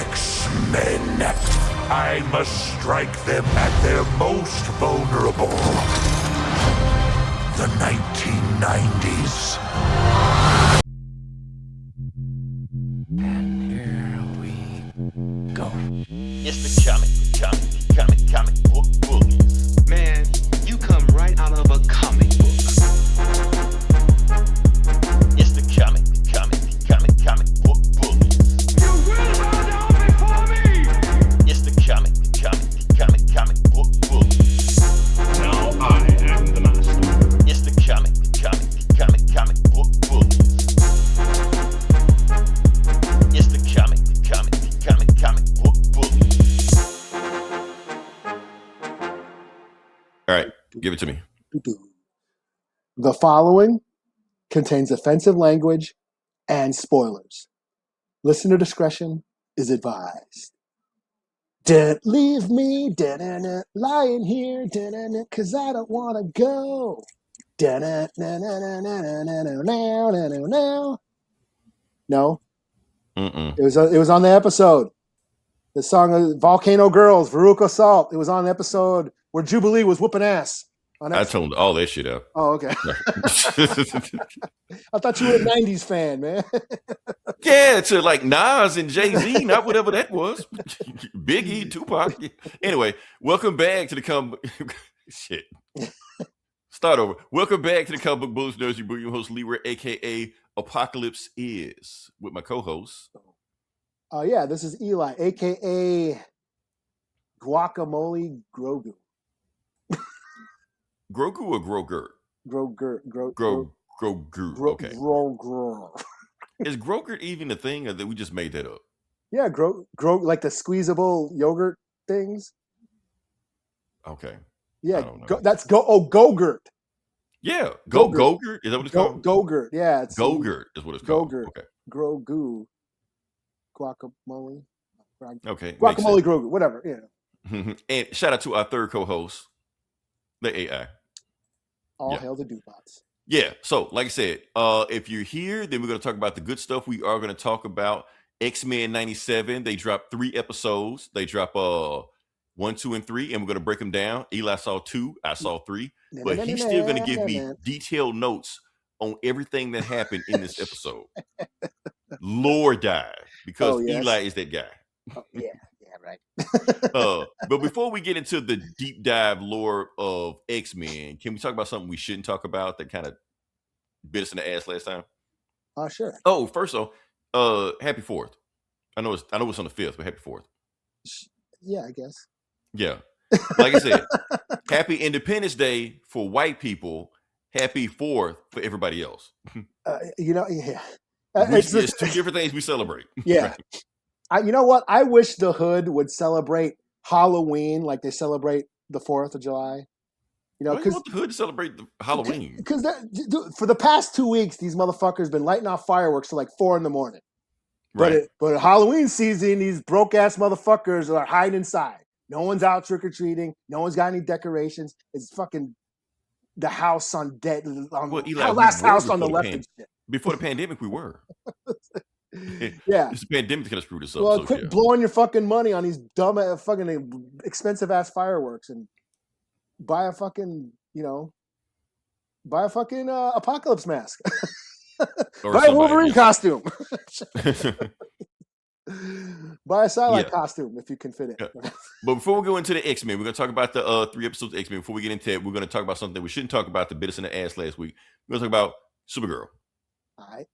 X-Men. I must strike them at their most vulnerable. The 1990s. And here we go. It's the comic book bullies. Man, you come right out of a comic book. It's the comic book bullies. You will bow down before me! It's the comic book bullies. Now I am the master. It's the comic book bullies. It's the comic book bullies. All right, give it to me. The following contains offensive language and spoilers. Listener discretion is advised. Don't leave me lying here because I don't want to go. No, Mm-mm. it was on the episode. The song Volcano Girls, Veruca Salt. It was on the episode where Jubilee was whooping ass. I toned all that shit out. Oh, okay. I thought you were a 90s fan, man. Yeah, to like Nas and Jay-Z, not whatever that was. Biggie, Tupac. Anyway, welcome back to the shit. Start over. Welcome back to the Comic Book Bullies Nursery. Your host, Leroy, a.k.a. Apocalypse Is, with my co-host. Yeah, this is Eli, a.k.a. Guacamole Grogu. Grogu or Grogurt? Grogu. Okay. Grogu. Is Grogurt even a thing, or that we just made that up? Yeah, grow like the squeezable yogurt things. Okay. Yeah, I don't know. Gogurt. Yeah, Gogurt. Is that what it's called? Gogurt. Yeah, it's Gogurt is what it's called. Gogurt. Okay. Grogu. Guacamole. Okay. Guacamole Grogu. Whatever. Yeah. And shout out to our third co-host, the AI. All hail the Dubots. Yeah. So, like I said, if you're here, then we're going to talk about the good stuff. We are going to talk about X-Men 97. They dropped 3 episodes. They drop 1, 2, and 3, and we're going to break them down. Eli saw 2. I saw 3. But he's still going to give me detailed notes on everything that happened in this episode. Lore dive, because Eli is that guy. Oh, yeah, right. But before we get into the deep dive lore of X-Men, can we talk about something we shouldn't talk about that kind of bit us in the ass last time? Sure. Oh, first off, happy 4th. I know it's on the 5th, but happy 4th. Yeah, I guess. Yeah. Like I said, happy Independence Day for white people, happy 4th for everybody else. Yeah. It's 2 different things we celebrate. Yeah. You know what? I wish the hood would celebrate Halloween like they celebrate the 4th of July. Why do you want the hood to celebrate the Halloween? Because for the past 2 weeks, these motherfuckers been lighting off fireworks till like 4 in the morning. Right. But Halloween season, these broke ass motherfuckers are hiding inside. No one's out trick or treating. No one's got any decorations. It's fucking the house on dead. Eli, last house on the left. And shit. Before the pandemic, we were. Yeah, this pandemic kind of screwed us up. Well, quit blowing your fucking money on these dumb, fucking expensive ass fireworks and buy a fucking apocalypse mask. Buy a Wolverine costume. Buy a Psylocke costume if you can fit it. Yeah. But before we go into the X-Men, we're going to talk about the 3 episodes of X-Men. Before we get into it, we're going to talk about something we shouldn't talk about that bit us in the ass last week. We're going to talk about Supergirl. All right.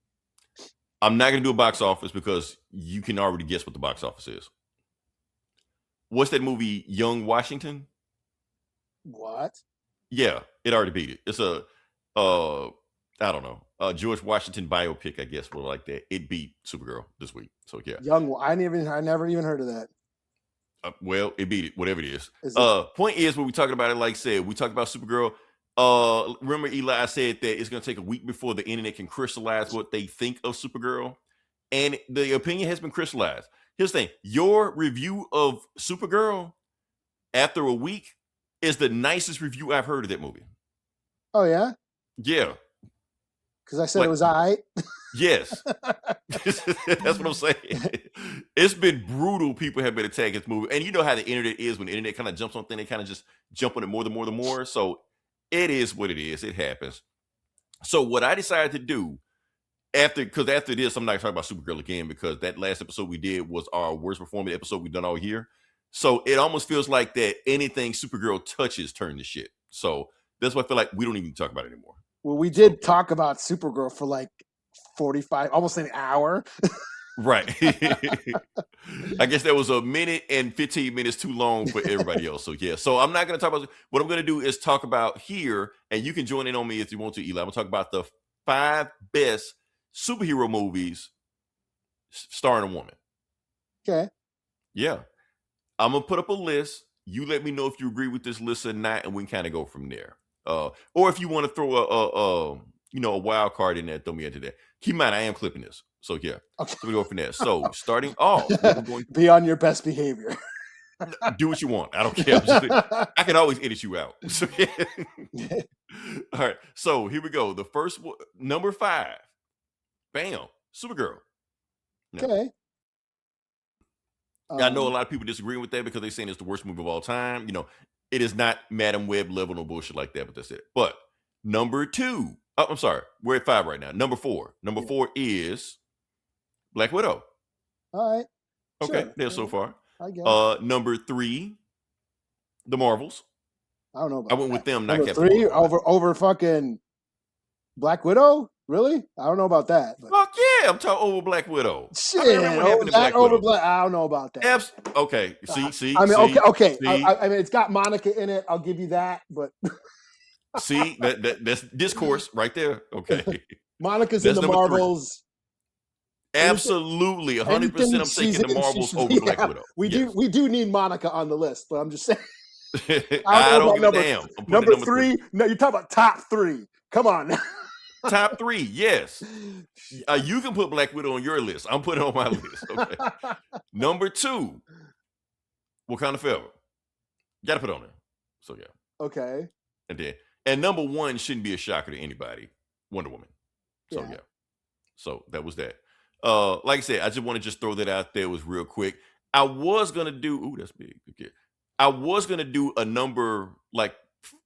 I'm not going to do a box office because you can already guess what the box office is. What's that movie, Young Washington? What? Yeah, it already beat it. It's a, I don't know, George Washington biopic, I guess, like that. It beat Supergirl this week. So, yeah. I never even heard of that. Well, it beat it, whatever it is. Point is, when we're talking about it, like I said, we talked about Supergirl. Remember, Eli, I said that it's going to take a week before the internet can crystallize what they think of Supergirl. And the opinion has been crystallized. Here's the thing. Your review of Supergirl after a week is the nicest review I've heard of that movie. Oh, yeah? Yeah. Because I said it was all right. Yes. That's what I'm saying. It's been brutal. People have been attacking this movie. And you know how the internet is when the internet kind of jumps on things, they kind of just jump on it more. So it is what it is. It happens. So what I decided to do after this, I'm not talking about Supergirl again because that last episode we did was our worst performing episode we've done all year. So it almost feels like that anything Supergirl touches turn to shit. So that's why I feel like we don't even talk about it anymore. Well, we did talk about Supergirl for like 45, almost an hour. Right. I guess that was a minute and 15 minutes too long for everybody else. So yeah. So I'm not going to talk about what I'm going to do is talk about here, and you can join in on me if you want to, Eli. I'm going to talk about the 5 best superhero movies starring a woman. Okay. Yeah. I'm going to put up a list. You let me know if you agree with this list or not, and we can kind of go from there. Or if you want to throw a wild card in there, throw me into that. Keep in mind, I am clipping this. So yeah. Okay. So we go from there. So starting off, we're going be on your best behavior. do what you want. I don't care. I can always edit you out. So, yeah. All right. So here we go. The first one, number 5. Bam. Supergirl. No. Okay. I know a lot of people disagree with that because they're saying it's the worst movie of all time. You know, it is not Madam Web level, no bullshit like that, but that's it. But number 2. Oh, I'm sorry. We're at 5 right now. Number 4. Number 4 is Black Widow. All right. Okay, Sure. there so far. I guess. Number 3, The Marvels. I don't know about I went with them, not number Captain 3 Marvel. over fucking Black Widow? Really? I don't know about that. But Fuck yeah, I'm talking over Black Widow. shit, I mean, what happened to Black over Widow? Black. I don't know about that. Okay, see. I mean, okay. See, I mean, it's got Monica in it. I'll give you that. But see that's discourse right there. Okay, Monica's That's in the number 3. Marvels. Absolutely, 100%. I'm Anything taking she's the in, Marvels should- over Black Widow. We Yes. do need Monica on the list, but I'm just saying. I know don't give about a damn. I'm putting Number it 3. No, you're talking about top 3. Come on. Now. Top 3, yes. You can put Black Widow on your list. I'm putting it on my list. Okay. Number 2, Wakanda Forever. Got to put it on there. So yeah. Okay. And number 1 shouldn't be a shocker to anybody. Wonder Woman. So Yeah. yeah. So that was that. Like I said, I just want to just throw that out there. It was real quick. I was gonna do. Ooh, that's big. Okay. I was gonna do a number like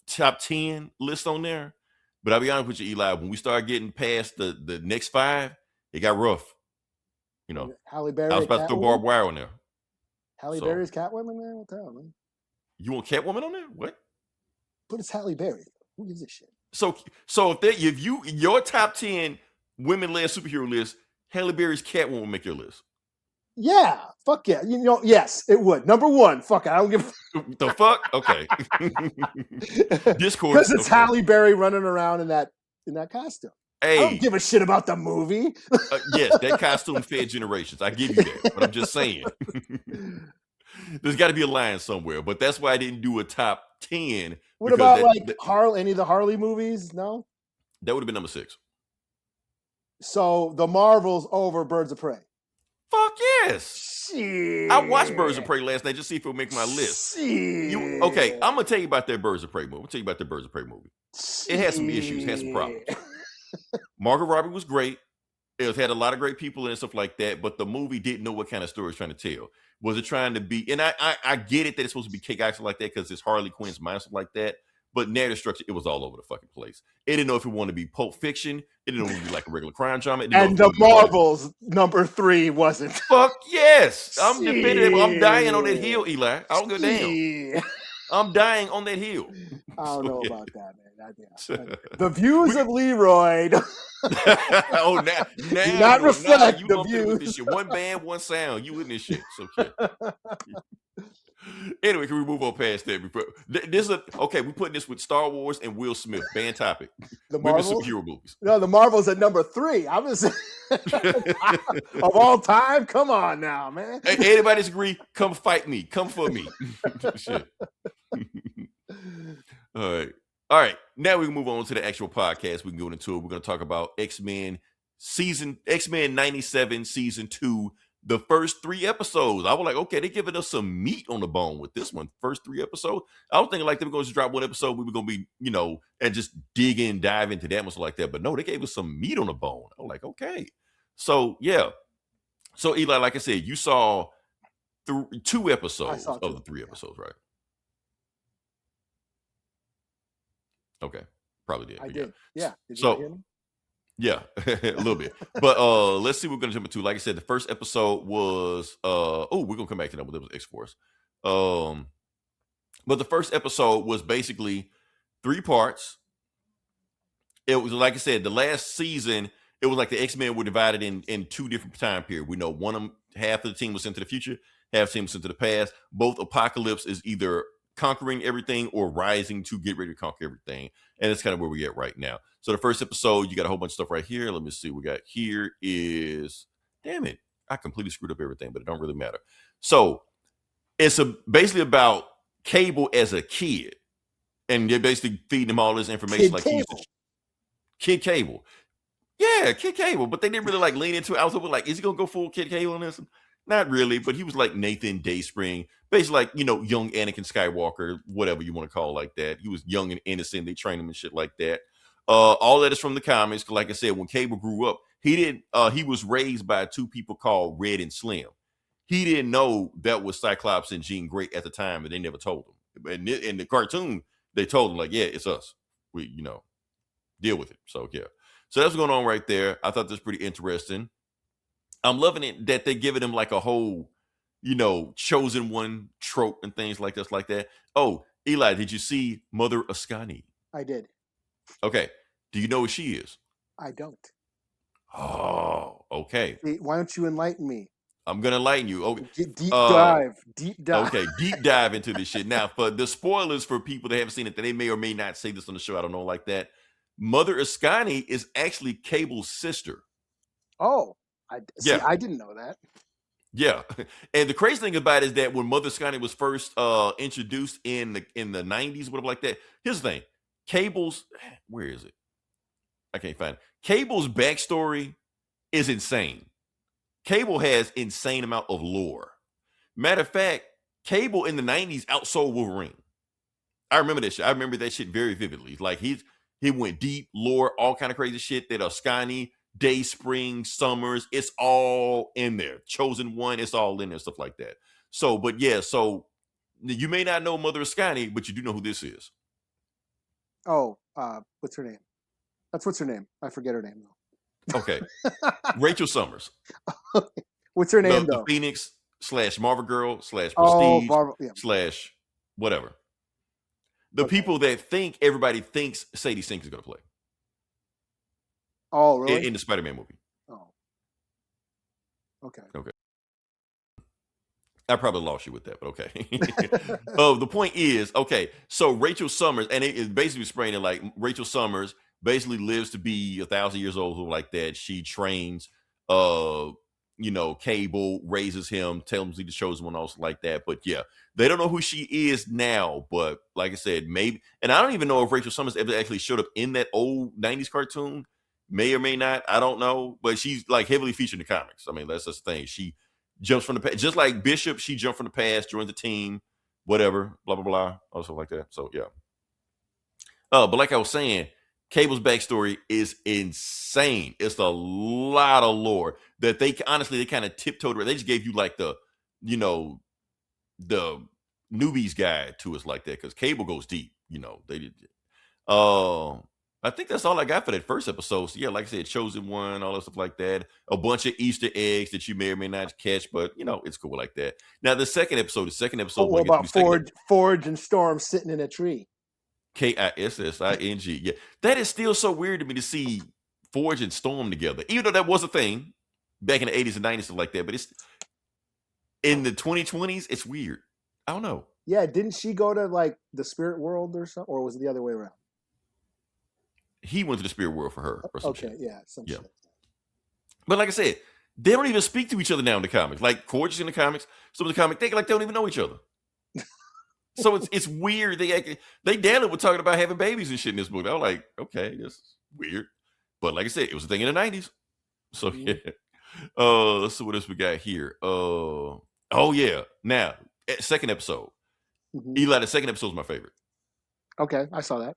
top 10 list on there, but I'll be honest with you, Eli. When we started getting past the next 5, it got rough. You know, Halle Berry. I was about to throw barbed wire on there. Halle so- Berry's Catwoman, man. What the hell, man? You want Catwoman on there? What? But it's Halle Berry. Who gives a shit? So if your top 10 women-led superhero list, Halle Berry's Catwoman will make your list. Yeah. Fuck yeah. You know, yes, it would. Number 1. Fuck it. I don't give. The fuck? Okay. Discourse. Because it's okay. Halle Berry running around in that costume. I don't Hey, give a shit about the movie. yes, that costume fed generations. I give you that, but I'm just saying. There's got to be a line somewhere, but that's why I didn't do a top 10. What because about that, any of the Harley movies? No. that would have been number 6. So the Marvels over Birds of Prey. Fuck yes. Shit. I watched Birds of Prey last night just to see if it'll make my list. Shit. Okay, I'm gonna tell you about that Birds of Prey movie. I'm gonna tell you about the Birds of Prey movie. It had some issues, had some problems. Margot Robbie was great. It had a lot of great people and stuff like that, but the movie didn't know what kind of story it's trying to tell. Was it trying to be? And I get it that it's supposed to be kick action like that because it's Harley Quinn's mind stuff like that. But narrative structure, it was all over the fucking place. It didn't know if it wanted to be Pulp Fiction. It didn't know if it wanted to be like a regular crime drama. It didn't And know the if it wanted to be Marvels number 3 wasn't. fuck yes. I'm definitive. I'm dying on that hill, Eli. I don't give a damn. Shit. I'm dying on that hill. I don't know So, about that, man. The views of Leroy. oh, now Do not reflect you the gonna fit with this views. shit. One band, one sound. You in this shit. So yeah. Anyway, can we move on past that? Okay. We're putting this with Star Wars and Will Smith. Band topic. The Women Marvels. superhero movies. No, the Marvels at number 3. I was of all time. Come on now, man. Hey, anybody disagree? Come fight me. Come for me. Shit. All right. Now we can move on to the actual podcast. We can go into it. We're going to talk about X-Men 97 season 2, the first 3 episodes. I was like, okay, they're giving us some meat on the bone with this one. First 3 episodes. I was thinking like they were going to drop one episode. We were going to be, and just dive into that one like that. But no, they gave us some meat on the bone. I was like, okay. So, yeah. So, Eli, like I said, you saw 2 episodes saw 2, of the 3 episodes, right? Okay. Probably did. I did. Yeah. Did you So, not hear me? yeah, a little bit. But let's see what we're gonna jump into. Like I said, the first episode was we're gonna come back to that, but it was X-Force. But the first episode was basically 3 parts. It was like I said, the last season, it was like the X-Men were divided in 2 different time periods. We know half of the team was sent to the future, half the team was sent to the past. Both Apocalypse is either conquering everything or rising to get ready to conquer everything. And that's kind of where we get right now. So the first episode, you got a whole bunch of stuff right here. Let me see. We got here is, damn it, I completely screwed up everything, but it don't really matter. So it's basically about Cable as a kid. And they're basically feeding him all this information. Kid Cable. Yeah, Kid Cable. But they didn't really like lean into it. I was like, is he going to go full Kid Cable on this? Not really, but he was like Nathan Dayspring, basically like, young Anakin Skywalker, whatever you want to call it like that. He was young and innocent. They trained him and shit like that. All that is from the comics. Like I said, when Cable grew up, he was raised by 2 people called Red and Slim. He didn't know that was Cyclops and Jean Grey at the time, and they never told him. And in the cartoon, they told him like, yeah, it's us. We, deal with it. So, yeah. So that's what's going on right there. I thought this was pretty interesting. I'm loving it that they're giving him like a whole, chosen one trope and things like this, like that. Oh, Eli, did you see Mother Ascani? I did. Okay. Do you know who she is? I don't. Oh, okay. Why don't you enlighten me? I'm going to enlighten you. Okay. Deep dive. Okay, deep dive into this shit. Now, for the spoilers for people that haven't seen it, that they may or may not say this on the show, I don't know, like that. Mother Ascani is actually Cable's sister. Oh. I didn't know that. Yeah, and the crazy thing about it is that when Mother Ascani was first introduced in the 90s, whatever like that. Here's the thing: Cable's, where is it? I can't find it. Cable's backstory is insane. Cable has insane amount of lore. Matter of fact, Cable in the 90s outsold Wolverine. I remember that shit. I remember that shit very vividly. Like he went deep, lore, all kind of crazy shit that Ascani, Dayspring, Summers, it's all in there. Chosen One, it's all in there, stuff like that. So, but yeah, so you may not know Mother Ascani, but you do know who this is. Oh, what's her name? What's her name. I forget her name though. Okay. Rachel Summers. What's her name though? The Phoenix / Marvel Girl / Prestige / whatever. The people that everybody thinks Sadie Sink is going to play. Oh, really? In the Spider-Man movie. Oh. Okay. I probably lost you with that, but okay. The point is, okay, so Rachel Summers, and it is basically spraying it like Rachel Summers basically lives to be 1,000 years old, like that. She trains, Cable, raises him, tells him he's the chosen one, also like that. But yeah, they don't know who she is now, but like I said, maybe, and I don't even know if Rachel Summers ever actually showed up in that old 90s cartoon. May or may not, I don't know, but she's like heavily featured in the comics. I mean, that's just the thing. She jumps from the past, just like Bishop. She jumped from the past, joined the team, whatever, blah blah blah, also like that. So yeah. But like I was saying, Cable's backstory is insane. It's a lot of lore that they kind of tiptoed around. They just gave you like the newbies guide to us like that because Cable goes deep. They did. I think that's all I got for that first episode. So yeah, like I said, Chosen One, all that stuff like that. A bunch of Easter eggs that you may or may not catch, but it's cool like that. Now the second episode. What about Forge and Storm sitting in a tree? Kissing. Yeah, that is still so weird to me to see Forge and Storm together, even though that was a thing back in the 80s and 90s, stuff like that. But it's in the 2020s. It's weird. I don't know. Yeah, didn't she go to like the spirit world or something, or was it the other way around? He went to the spirit world for her. Or some shit. Yeah, shit. But like I said, they don't even speak to each other now in the comics. Like Forge in the comics, some of the comics, they don't even know each other. So it's weird. They damn it were talking about having babies and shit in this book. I was like, okay, this is weird. But like I said, it was a thing in the 90s. So yeah. Let's see what else we got here. Oh yeah. Now, second episode. Mhm. Eli, the second episode is my favorite. Okay, I saw that.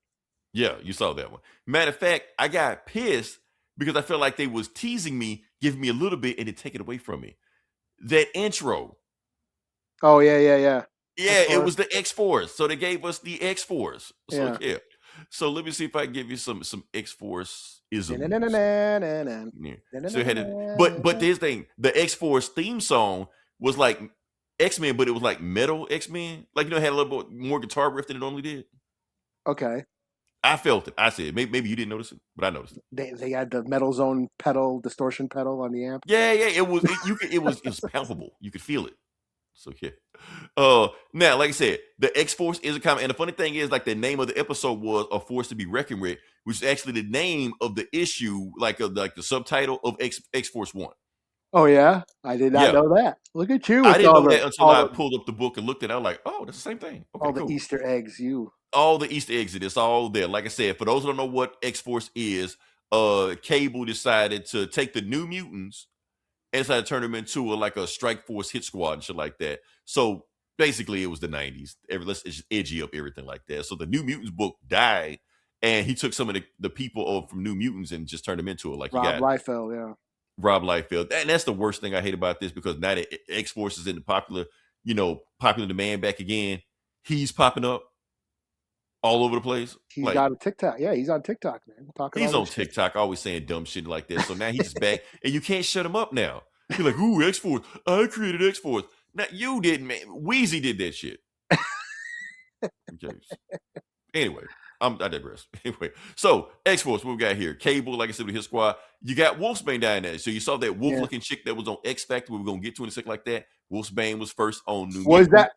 Yeah, you saw that one. Matter of fact, I got pissed because I felt like they was teasing me, giving me a little bit, and then take it away from me. That intro. Oh yeah. Yeah, it was the X-Force. So they gave us the X-Force. So Yeah. yeah. So let me see if I can give you some X-Force isms. Yeah. So it had it, but this thing, the X-Force theme song was like X-Men, but it was like metal X-Men. Like, you know, it had a little bit more guitar riff than it normally did. Okay. I felt it. I said, maybe you didn't notice it, but I noticed it. They had the metal zone pedal, distortion pedal on the amp. Yeah, it was it was palpable. You could feel it. So yeah. Now, like I said, the X-Force is a comic, and the funny thing is, like, the name of the episode was "A Force to Be Reckoned With," which is actually the name of the issue, like the subtitle of X-Force 1. Oh yeah, I did not Yeah. know that. Look at you! I With didn't all know the, that until I pulled up the book and looked at it. I was like, oh, that's the same thing. Okay, all the cool. Easter eggs. You. All the Easter eggs, it's all there. Like I said, for those who don't know what X-Force is, Cable decided to take the New Mutants and decided to turn them into like a Strike Force hit squad and shit like that. So basically, it was the 90s. Let's just edgy up everything like that. So the New Mutants book died, and he took some of the people from New Mutants and just turned them into it. Like, Rob you got Liefeld, yeah. Rob Liefeld. And that's the worst thing I hate about this, because now that X-Force is in the popular demand back again, he's popping up all over the place. He's Like, got a TikTok. Yeah, he's on TikTok, man. Talking he's all on this shit. TikTok, always saying dumb shit like that. So now he's just back, and you can't shut him up now. You're like, ooh, X-Force. I created X-Force. Now, you didn't, man. Wheezy did that shit. Okay. Anyway, I digress. Anyway, so X-Force, what we got here? Cable, like I said, with his squad. You got Wolfsbane down there. So you saw that wolf-looking chick that was on X Factor. We were going to get to in a second like that. Wolfsbane was first on New Was Mutants. that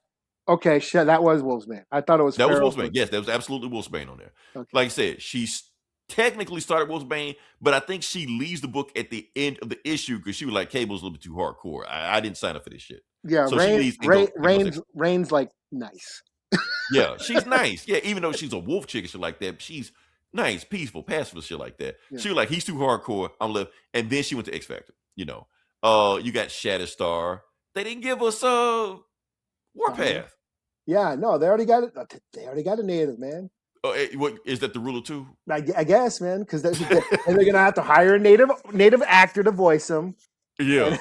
okay? Shit, that was Wolfsbane. I thought it was That was Pharaoh Wolfsbane. Yes, that was absolutely Wolfsbane on there. Okay. Like I said, she's technically started Wolfsbane, but I think she leaves the book at the end of the issue because she was like, Cable's a little bit too hardcore. I didn't sign up for this shit. Yeah, So she leaves and goes, Rain's like nice. yeah, she's nice. Yeah, even though she's a wolf chick and shit like that, she's nice, peaceful, pacifist, shit like that. Yeah. She was like, he's too hardcore. I'm left. And then she went to X Factor. You know, you got Shatterstar. They didn't give us Warpath. Yeah, no, they already got it. They already got a native, man. What is that? The ruler too? I guess, man, because they're gonna have to hire a native actor to voice him. Yeah.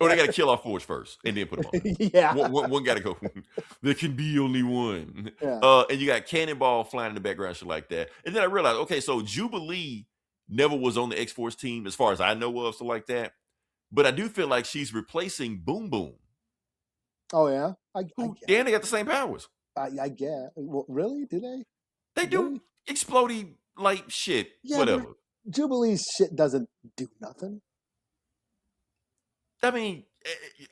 Or they got to kill our force first and then put them on. Yeah. One got to go. There can be only one. Yeah. And you got Cannonball flying in the background, shit like that. And then I realized, okay, so Jubilee never was on the X-Force team as far as I know of, stuff like that. But I do feel like she's replacing Boom Boom. Oh, yeah? They got the same powers. I get. Well, really? Do they? They do. Explodey like shit. Yeah, whatever. Jubilee's shit doesn't do nothing. I mean,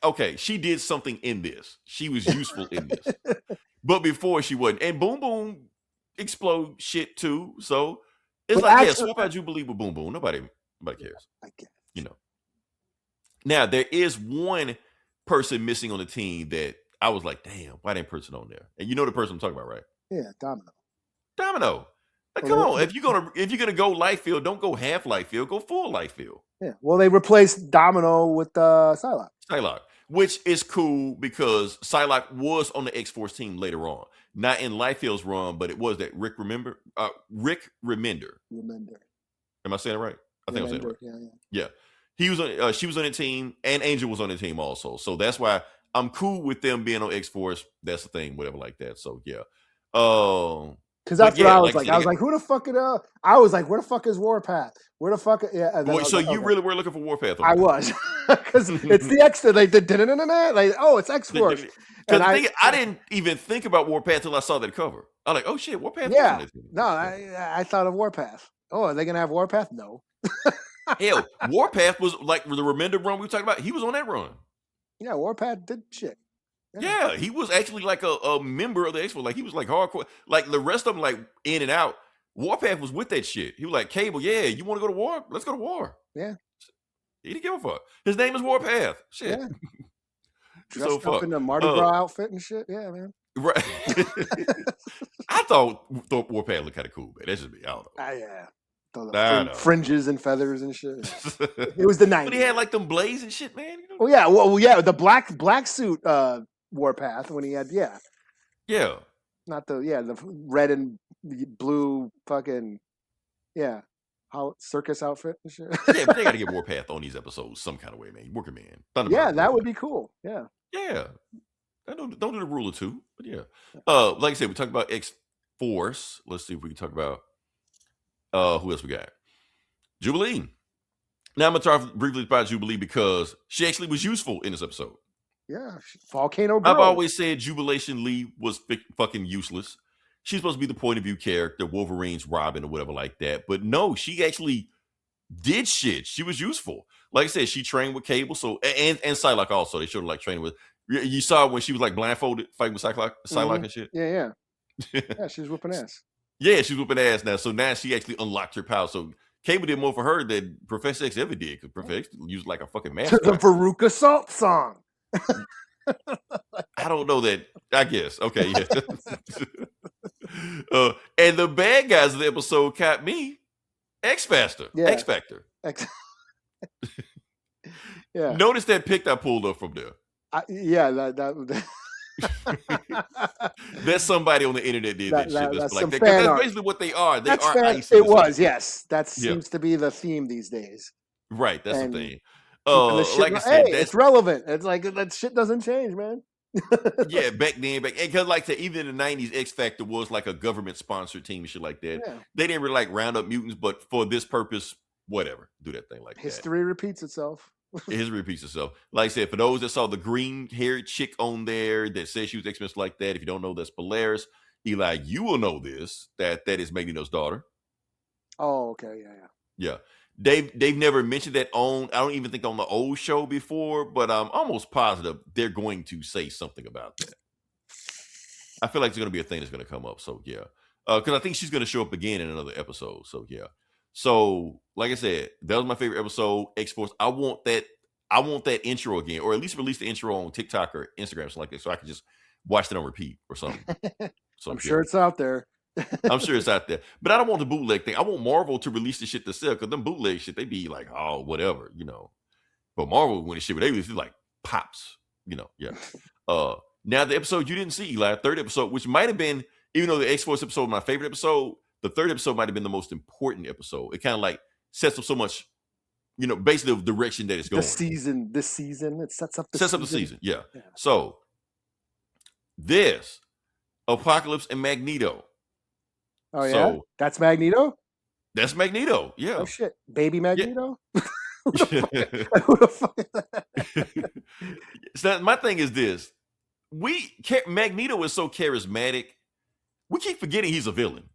okay, she did something in this. She was useful in this. But before she wasn't. And Boom Boom explode shit too. So it's swap out Jubilee with Boom Boom. Nobody cares. I guess. You know. Now, there is one person missing on the team that I was like, damn, why that person on there? And you know the person I'm talking about, right? Yeah, Domino. Like, come on. If you're gonna go Liefeld, don't go half Liefeld, go full Liefeld. Yeah. Well, they replaced Domino with Psylocke. Psylocke, which is cool because Psylocke was on the X-Force team later on. Not in Liefeld's run, but it was that Rick Remender. Am I saying it right? I think I was saying it right. Yeah. He was on she was on the team, and Angel was on the team also. So that's why I'm cool with them being on X-Force. That's the thing, whatever like that. So yeah. Because that's what I was like. I was like, who the fuck is I was like, where the fuck is Warpath? Where the fuck? Yeah. So you really were looking for Warpath? I was, because it's the extra. Like it's X-Force. Because I didn't even think about Warpath until I saw that cover. I'm like, oh shit, Warpath. Yeah. No, I thought of Warpath. Oh, are they gonna have Warpath? No. Hell, Warpath was like the Remender run we were talking about. He was on that run. Yeah, Warpath did shit. Yeah, he was actually like a member of the X-Force. Like, he was like hardcore. Like, the rest of them, like, in and out. Warpath was with that shit. He was like, Cable, yeah, you want to go to war? Let's go to war. Yeah. He didn't give a fuck. His name is Warpath. Shit. Yeah. Dressed up in the Mardi Gras outfit and shit. Yeah, man. Right. I thought Warpath looked kind of cool, man. That's just me. I don't know. Yeah. I know. fringes and feathers and shit. It was the 90s. But he had like them blades and shit, man. Oh yeah, well yeah, the black suit Warpath when he had Yeah. not the red and blue fucking how circus outfit and shit. Yeah, but they got to get Warpath on these episodes some kind of way, man. Working man. Yeah, that would be cool. Yeah. Yeah. Don't do the rule of two, but yeah. Like I said, we talked about X-Force. Let's see if we can talk about who else we got. Jubilee. Now I'm gonna talk briefly about Jubilee because she actually was useful in this episode. Yeah, Volcano Girl. I've always said Jubilation Lee was fucking useless. She's supposed to be the point of view character, Wolverine's Robin or whatever like that. But no, she actually did shit. She was useful. Like I said, she trained with Cable, so and Psylocke also. They showed her like training with. You saw when she was like blindfolded fighting with Psylocke and shit. Yeah. Yeah, she's whooping ass. Yeah, she's whooping ass now. So now she actually unlocked her power. So Cable did more for her than Professor X ever did because Professor X used like a fucking mask. The Veruca Salt song. I don't know that. I guess. Okay, yeah. And the bad guys of the episode caught me. X Factor. Yeah. X Factor. Yeah. Notice that pic I pulled up from there. That's somebody on the internet did that shit. That's like that. That's basically what they are. They are ISIS. It was, yes. That seems to be the theme these days. Right. That's the thing. Like I said, it's relevant. It's like that shit doesn't change, man. Yeah, back then, because like I said, even in the 90s, X Factor was like a government sponsored team and shit like that. Yeah. They didn't really like round up mutants, but for this purpose, whatever, do that thing like History repeats itself. History repeats itself. Like I said, for those that saw the green-haired chick on there that says she was X-Men like that, if you don't know, that's Polaris. Eli, you will know this. That is Magneto's daughter. Oh, okay, yeah. They've never mentioned that on. I don't even think on the old show before, but I'm almost positive they're going to say something about that. I feel like it's going to be a thing that's going to come up. So yeah, because I think she's going to show up again in another episode. So yeah. So like I said, that was my favorite episode. X-Force. I want that intro again, or at least release the intro on TikTok or Instagram, something like that, so I can just watch it on repeat or something. So I'm sure it's out there. I'm sure it's out there, but I don't want the bootleg thing. I want Marvel to release the shit to sell because them bootleg shit, they be like, oh, whatever, But Marvel, when the shit, they release like pops, yeah. Now the episode you didn't see, Eli, third episode, which might have been, even though the X-Force episode was my favorite episode, the third episode might have been the most important episode. It kind of like sets up so much, basically the direction that it's going. This season, it sets up the season. Yeah. So this Apocalypse and Magneto. Oh yeah, that's Magneto. That's Magneto. Yeah. Oh shit, baby Magneto. Yeah. So my thing is this: Magneto is so charismatic. We keep forgetting he's a villain.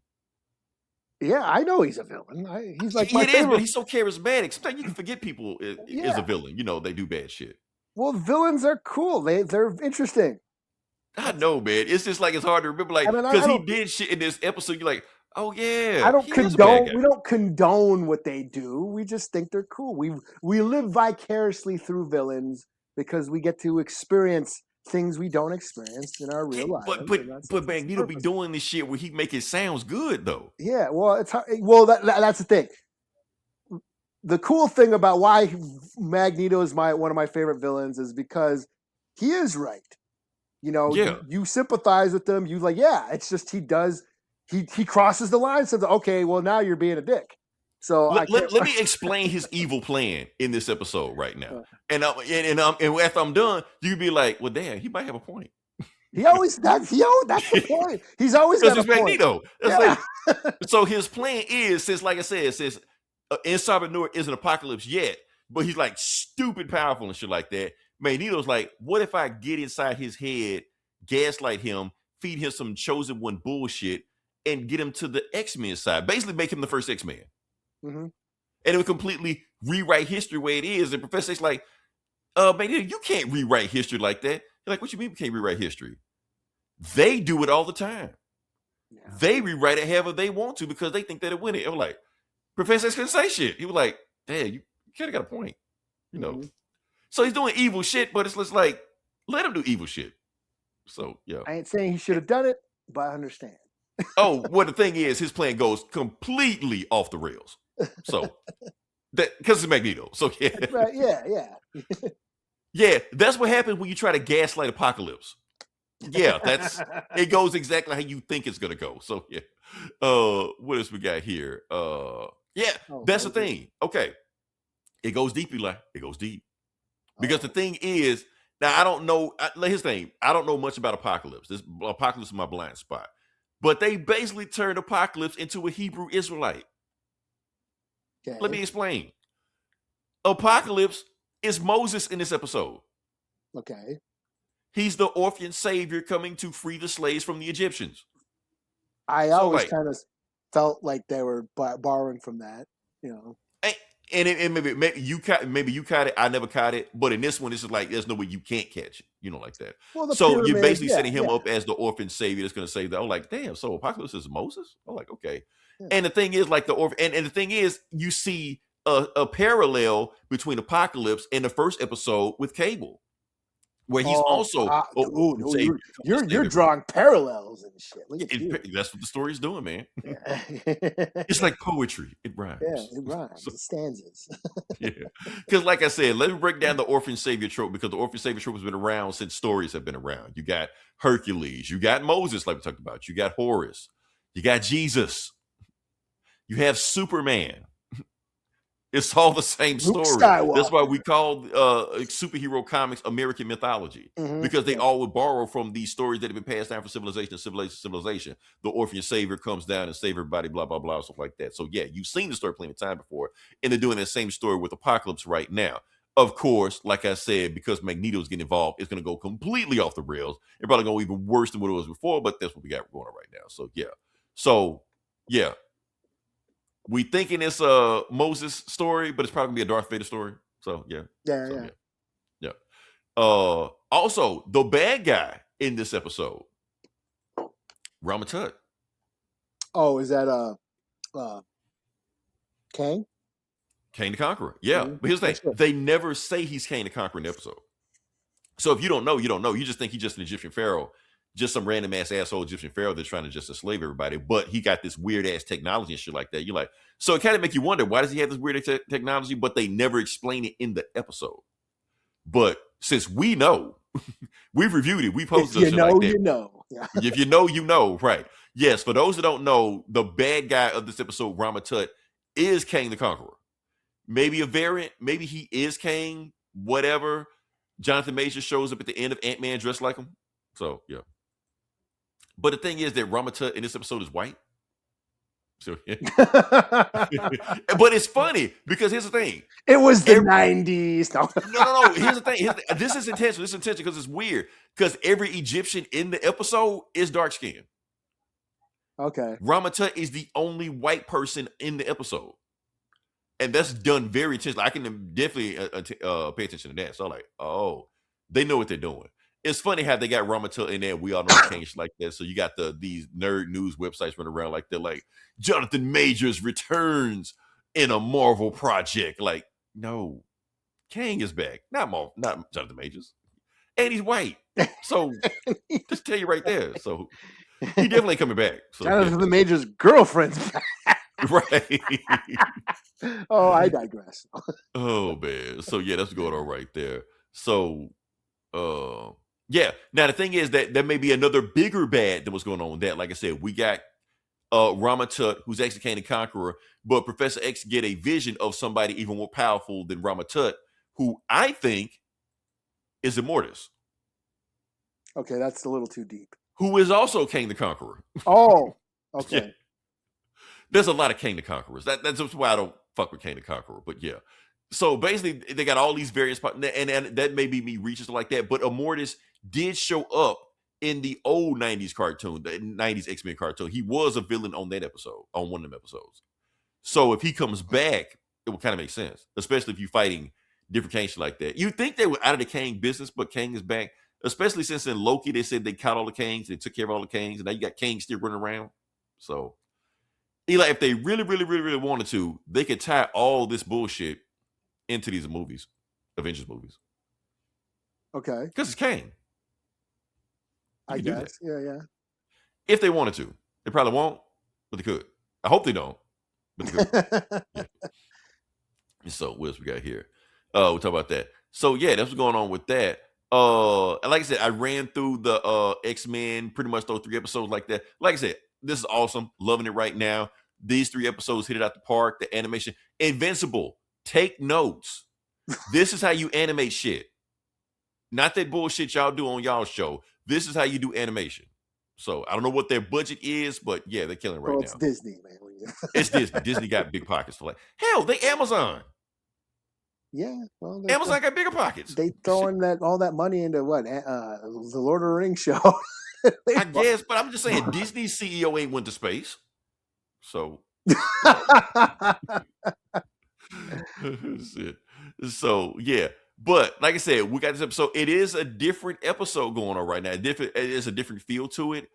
Yeah, I know he's a villain. He's like my favorite. But he's so charismatic. Sometimes you can forget people is a villain. They do bad shit. Well, villains are cool. They're interesting. I know, man. It's just like it's hard to remember, like because he did shit in this episode. You're like, oh yeah. I don't condone. We don't condone what they do. We just think they're cool. We live vicariously through villains because we get to experience things we don't experience in our real life. But Magneto be doing this shit where he make it sounds good though. Yeah, well, it's hard. Well, that's the thing. The cool thing about why Magneto is one of my favorite villains is because he is right. You sympathize with him. You like, yeah. It's just he crosses the line. Says, okay, well now you're being a dick. So let me explain his evil plan in this episode right now. And after I'm done, you can be like, well, damn, he might have a point. That's the point. He's always got a point. Magneto. Yeah. So his plan is, since like I said, since Inside Noor isn't apocalypse yet, but he's like stupid powerful and shit like that. Magneto's like, what if I get inside his head, gaslight him, feed him some chosen one bullshit, and get him to the X-Men side? Basically make him the first X-Men. Mm-hmm. And it would completely rewrite history the way it is. And Professor X's like, Magneto, you can't rewrite history like that. You're like, what you mean we can't rewrite history? They do it all the time. Yeah. They rewrite it however they want to because they think that it win it. I'm like, Professor X couldn't say shit. He was like, hey, you kind of got a point. Mm-hmm. So he's doing evil shit, but it's just like, let him do evil shit. So, yeah. I ain't saying he should have done it, but I understand. The thing is, his plan goes completely off the rails. So that because it's Magneto. So yeah, Right, yeah. yeah, that's what happens when you try to gaslight Apocalypse. Yeah, it goes exactly how you think it's gonna go. So yeah. What else we got here? Yeah, Oh, that's the okay. thing. Okay. It goes deep, Eli. It goes deep. Because the Oh. thing is, now I don't know. Here's the thing. I don't know much about Apocalypse. This Apocalypse is my blind spot. But they basically turned Apocalypse into a Hebrew Israelite. Okay. Let me explain. Apocalypse is Moses in this episode. Okay. He's the orphan savior coming to free the slaves from the Egyptians. I So, always like, kind of felt like they were borrowing from that, you know. and maybe you caught it. I never caught it, but in this one, this is like there's no way you can't catch it, like that. Well, the So you're pyramid, basically yeah, setting him yeah, up as the orphan savior that's going to save that. I'm like, damn. So Apocalypse is Moses. I'm like, okay. yeah. And the thing is, like the orphan, and the thing is, you see a parallel between Apocalypse and the first episode with Cable, where he's also an orphan savior. You're drawing parallels and shit. Look at you. That's what the story's doing, man. Yeah. It's like poetry. It rhymes. Yeah, it rhymes. So, It stanzas. yeah, because like I said, let me break down the orphan savior trope because the orphan savior trope has been around since stories have been around. You got Hercules, you got Moses, like we talked about, you got Horus, you got Jesus, you have Superman. It's all the same Luke story. That's why we call superhero comics American mythology, because they all would borrow from these stories that have been passed down from civilization to civilization. The orphan savior comes down and save everybody, blah, blah, blah, stuff like that. So yeah, you've seen the story plenty of time before, and they're doing that same story with Apocalypse right now. Of course, like I said, because Magneto's getting involved, it's going to go completely off the rails. It's probably going to go even worse than what it was before, but that's what we got going on right now. So yeah. We thinking it's a Moses story, but it's probably gonna be a Darth Vader story. So yeah. Also, the bad guy in this episode, Ramatut. Oh, is that Kang? Kang the Conqueror. Yeah, but here's the thing: Sure. they never say he's Kang the Conqueror in the episode. So if you don't know, you don't know. You just think he's just an Egyptian pharaoh, just some random ass asshole Egyptian pharaoh that's trying to just enslave everybody. But he got this weird ass technology and shit like that. You're like, so it kind of make you wonder, why does he have this weird technology? But they never explain it in the episode. But since we know, we've reviewed it, we posted it. You know. Yeah. If you know, you know, right? Yes. For those that don't know, the bad guy of this episode, Ramatut, is Kang the Conqueror. Maybe a variant. Maybe he is Kang. Whatever. Jonathan Majors shows up at the end of Ant-Man dressed like him. So yeah. But the thing is that Ramatut in this episode is white. So yeah. But it's funny because here's the thing. It was the 90s. No. Here's the thing. This is intentional. This is intentional because it's weird. Because every Egyptian in the episode is dark skinned. Okay. Ramatut is the only white person in the episode. And that's done very intentionally. I can definitely pay attention to that. So I'm like, oh, they know what they're doing. It's funny how they got Ramatut in there. We all know Kang like that. So you got these nerd news websites running around like they're like, Jonathan Majors returns in a Marvel project. Like, no, Kang is back. Not Jonathan Majors. And he's white. So just tell you right there. So he definitely coming back. So, Jonathan Majors' girlfriend's back. Right. Oh, I digress. Oh man. So yeah, that's going on right there. So yeah. Now the thing is that there may be another bigger bad than what's going on with that. Like I said, we got Ramatut, who's actually Kang the Conqueror, but Professor X get a vision of somebody even more powerful than Ramatut, who I think is Immortus. Okay, that's a little too deep. Who is also Kang the Conqueror. Oh, okay. Yeah. There's a lot of Kang the Conquerors. That's why I don't fuck with Kang the Conqueror. But yeah. So basically, they got all these various and that may be me reaching like that. But Immortus did show up in the old 90s cartoon, the 90s X-Men cartoon. He was a villain on that episode, on one of them episodes. So if he comes back, it would kind of make sense, especially if you're fighting different Kangs like that. You think they were out of the Kang business, but Kang is back, especially since in Loki, they said they caught all the Kangs, they took care of all the Kangs, and now you got Kang still running around. So, Eli, if they really, really, really, really wanted to, they could tie all this bullshit into these movies, Avengers movies. Okay. Because it's Kang. I guess. Yeah. If they wanted to. They probably won't, but they could. I hope they don't. But the good one. Yeah. So what else we got here? We'll talk about that. So yeah, that's what's going on with that. And like I said, I ran through the X-Men, pretty much those 3 episodes like that. Like I said, this is awesome. Loving it right now. These 3 episodes hit it out the park. The animation. Invincible. Take notes. This is how you animate shit. Not that bullshit y'all do on y'all show. This is how you do animation. So I don't know what their budget is, but yeah, they're killing it right Well, it's now. Disney, man. It's Disney. Disney got big pockets for like hell. They Amazon. Yeah, well, Amazon got bigger pockets. They throwing all that money into what the Lord of the Rings show. I guess, but I'm just saying Disney's CEO ain't went to space. So shit. So yeah. But like I said, we got this episode. It is a different episode going on right now. It is a different feel to it.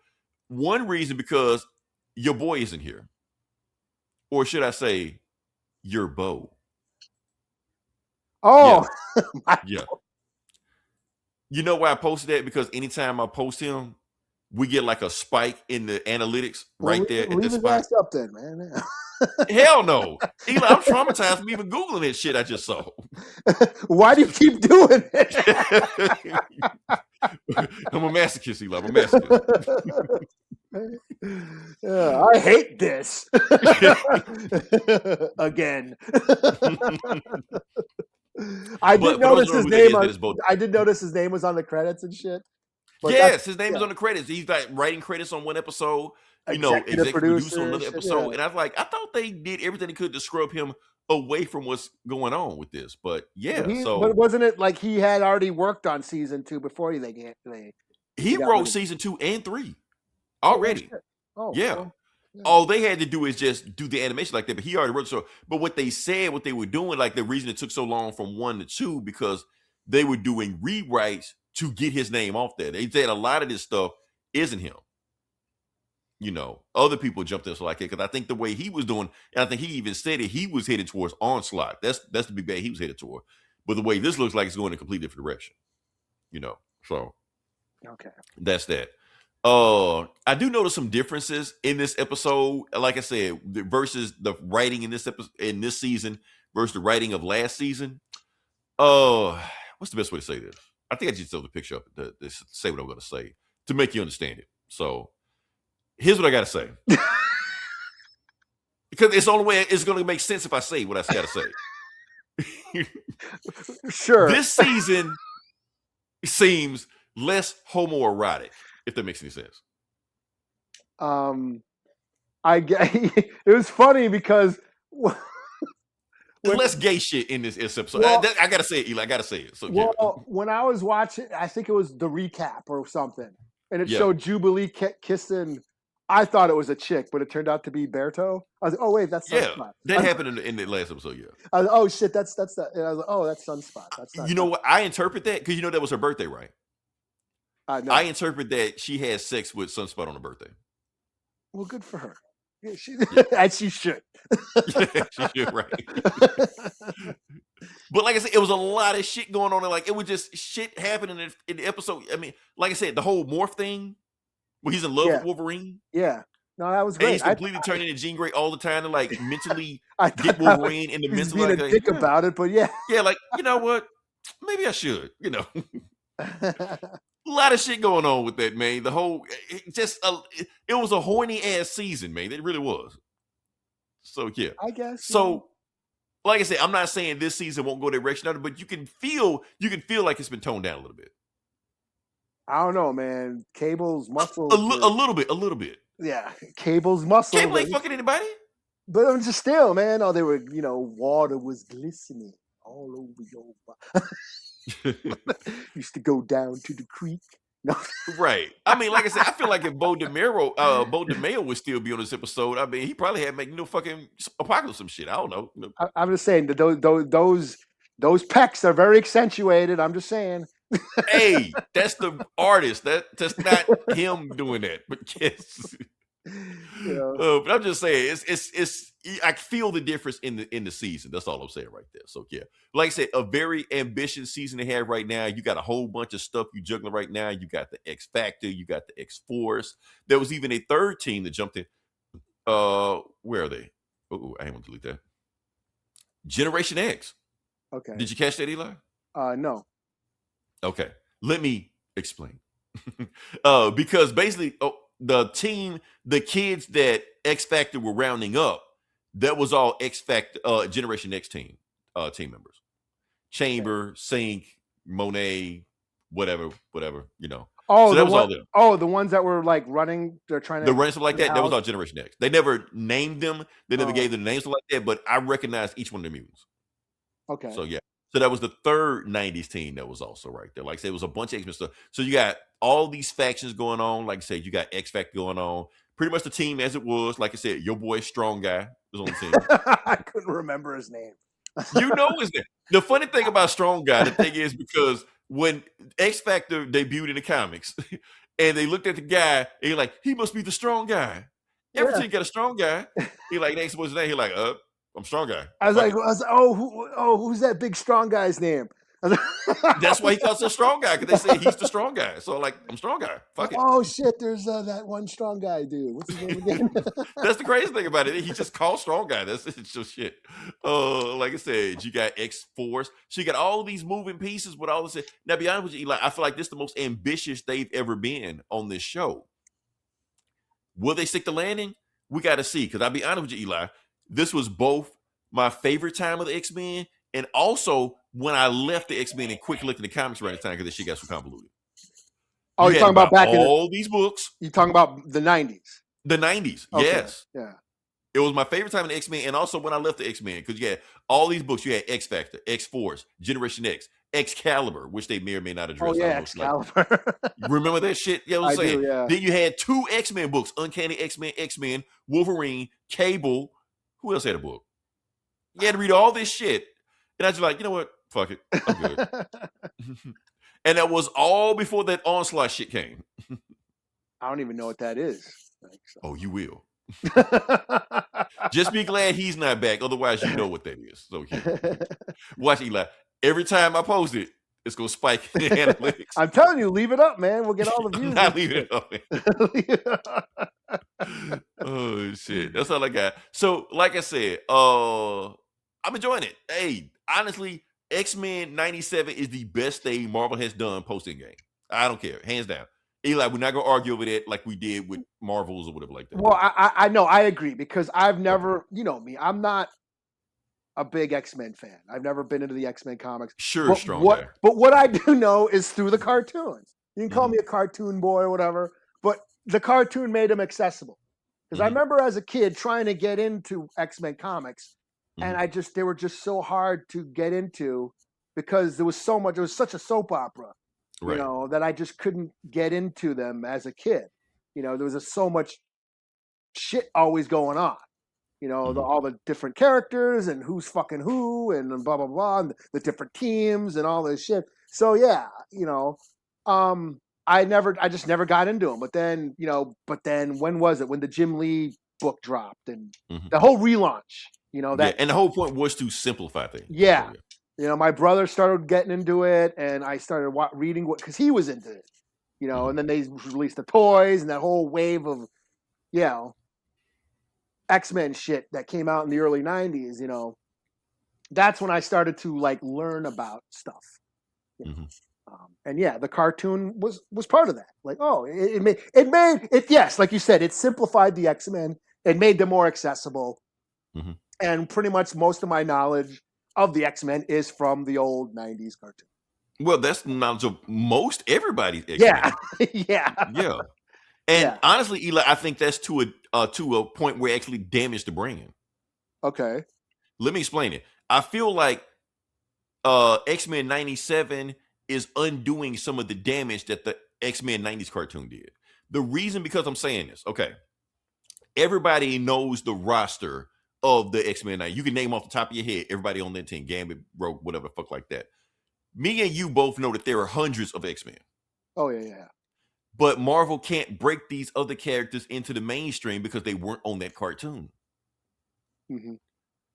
One reason because your boy isn't here. Or should I say your beau? Oh, yeah. You know why I posted that? Because anytime I post him, we get like a spike in the analytics right there at the spot. Ass up then, man. Hell no. Eli, I'm traumatized from even Googling that shit I just saw. Why do you keep doing it? I'm a masochist, Eli. I'm a masochist. I hate this. Again. I did notice his name. I did notice his name was on the credits and shit. Yes, his name is on the credits. He's like writing credits on one episode, executive producer on another episode. Yeah. And I was like, I thought they did everything they could to scrub him away from what's going on with this. But yeah, but wasn't it like he had already worked on season 2 before he wrote season 2 and 3 already? Oh, yeah. Well, yeah. All they had to do is just do the animation like that, but he already wrote the show. But what they said, what they were doing, like the reason it took so long from 1 to 2, because they were doing rewrites to get his name off there. They said a lot of this stuff isn't him. Other people jumped in like it because I think the way he was doing, and I think he even said it, he was headed towards Onslaught. That's the big bad he was headed toward. But the way this looks like it's going in a completely different direction. So okay, that's that. I do notice some differences in this episode. Like I said, versus the writing in this episode in this season versus the writing of last season. What's the best way to say this? I think I just throw the picture up to say what I'm going to say to make you understand it. So here's what I got to say. Because it's the only way it's going to make sense if I say what I got to say. Sure. This season seems less homoerotic, if that makes any sense. It was funny because there's less gay shit in this episode. Well, I gotta say it, Eli. I gotta say it. So, when I was watching, I think it was the recap or something, and it showed Jubilee kissing. I thought it was a chick, but it turned out to be Berto. I was like, oh wait, that's Sunspot. That happened in the last episode. Yeah. I was like, oh shit, that's that. And I was like, oh, that's Sunspot. That's not. You know what? I interpret that because that was her birthday, right? No. I interpret that she had sex with Sunspot on her birthday. Well, good for her. Yeah, and she should. She should, right? But like I said, it was a lot of shit going on. Like it was just shit happening in the episode. I mean, like I said, the whole morph thing, where he's in love with Wolverine. Yeah. No, that was great. And he's completely turning into Jean Grey all the time to like mentally get Wolverine in the mental. Being a dick about it, but yeah, like you know what? Maybe I should. A lot of shit going on with that, man. The whole it was a horny ass season, man. It really was. So yeah, I guess. So, like I said, I'm not saying this season won't go that direction, but you can feel like it's been toned down a little bit. I don't know, man. Cable's muscles. A little bit. Yeah, Cable's muscles. Cable ain't fucking anybody. But I'm just still, man. Oh, they were, water was glistening all over your body. Used to go down to the creek. No. Right. I mean, like I said, I feel like if Bo DeMayo would still be on this episode, I mean, he probably had make fucking Apocalypse some shit. I don't know. I'm just saying that those pecs are very accentuated. I'm just saying. Hey, that's the artist. That's not him doing that. But yes. But I'm just saying, it's I feel the difference in the season. That's all I'm saying right there. So yeah, like I said, a very ambitious season they have right now. You got a whole bunch of stuff you juggling right now. You got the X Factor, you got the X Force. There was even a third team that jumped in. Where are they? Oh, I didn't want to delete that. Generation X. Okay. Did you catch that, Eli? No. Okay. Let me explain. Because basically, the kids that X Factor were rounding up, that was all X Factor, Generation X team members. Chamber, Sync, Monet, whatever, you know. Oh, so that was all them. Oh, the ones that were like running, they're trying to the running stuff like that. That was all Generation X. They never named them. They never gave them names like that. But I recognized each one of their mutants. Okay. So yeah. So that was the third '90s team that was also right there. Like I said, it was a bunch of X-Men stuff. So you got all these factions going on. Like I said, you got X Factor going on. Pretty much the team as it was. Like I said, your boy Strong Guy was on the team. I couldn't remember his name. You know his name. The funny thing about Strong Guy, the thing is, because when X Factor debuted in the comics, and they looked at the guy, and you're like, he must be the strong guy. Every time you got a strong guy, he like, next what's his name? He like, I'm Strong Guy. I was like, who's that big strong guy's name? That's why he calls himself Strong Guy, because they say he's the strong guy. So like, I'm Strong Guy. Fuck it. Oh shit, there's that one strong guy dude. What's his name again? That's the crazy thing about it. He just called Strong Guy. That's just shit. Like I said, you got X-Force. So you got all these moving pieces with all this. Now, be honest with you, Eli, I feel like this is the most ambitious they've ever been on this show. Will they stick the landing? We got to see. Because I'll be honest with you, Eli, this was both my favorite time of the X-Men, and also when I left the X-Men and quick looked at the comics around the time because this shit got so convoluted. Oh, you're talking about back in all these books. You're talking about the 90s. The 90s, okay. Yes. Yeah. It was my favorite time in the X-Men, and also when I left the X-Men, because you had all these books. You had X Factor, X-Force, Generation X, Excalibur, which they may or may not address. Oh, yeah, Excalibur. Remember that shit? Yeah, I was saying. Do, yeah. Then you had 2 X-Men books, Uncanny X-Men, Wolverine, Cable. Who else had a book? You had to read all this shit. And I was like, you know what? Fuck it. I'm good. And that was all before that Onslaught shit came. I don't even know what that is. Oh, you will. Just be glad he's not back. Otherwise, you know what that is. So watch Eli. Every time I post it, it's gonna spike in the analytics. I'm telling you, leave it up, man. We'll get all the views. I'm not leaving it up. Oh shit. That's all I got. So, like I said, I'm enjoying it. Hey, honestly, X-Men 97 is the best thing Marvel has done post-Endgame. I don't care. Hands down. Eli, we're not gonna argue over that like we did with Marvels or whatever like that. Well, I know, I agree, because I've never, you know me, I'm not a big X-Men fan. I've never been into the X-Men comics. Sure, but Strong guy. But what I do know is through the cartoons. You can call me a cartoon boy or whatever, but the cartoon made them accessible. Because I remember as a kid trying to get into X-Men comics, and they were just so hard to get into because there was such a soap opera. Right. You know, that I just couldn't get into them as a kid. You know, there was so much shit always going on. You know, all the different characters and who's fucking who and blah, blah, blah, and the different teams and all this shit. So, yeah, you know, I just never got into them. But then, when was it? When the Jim Lee book dropped and the whole relaunch, you know, that. Yeah, and the whole point was to simplify things. Yeah. So, yeah. You know, my brother started getting into it, and I started reading because he was into it, you know, and then they released the toys and that whole wave of, you know, X-Men shit that came out in the early 90s, you know. That's when I started to, like, learn about stuff. You know? And, yeah, the cartoon was part of that. Like, oh, it made it, yes, like you said, it simplified the X-Men. It made them more accessible. And pretty much most of my knowledge of the X-Men is from the old 90s cartoon. Well, that's the knowledge of most everybody's X-Men. Yeah. And honestly, Eli, I think that's to a point where it actually damaged the brand. Okay. Let me explain it. I feel like X-Men 97 is undoing some of the damage that the X-Men 90s cartoon did. The reason, because I'm saying this, okay, everybody knows the roster of the X-Men 90. You can name off the top of your head everybody on that team, Gambit, Rogue, whatever the fuck like that. Me and you both know that there are hundreds of X-Men. Oh, yeah. But Marvel can't break these other characters into the mainstream because they weren't on that cartoon.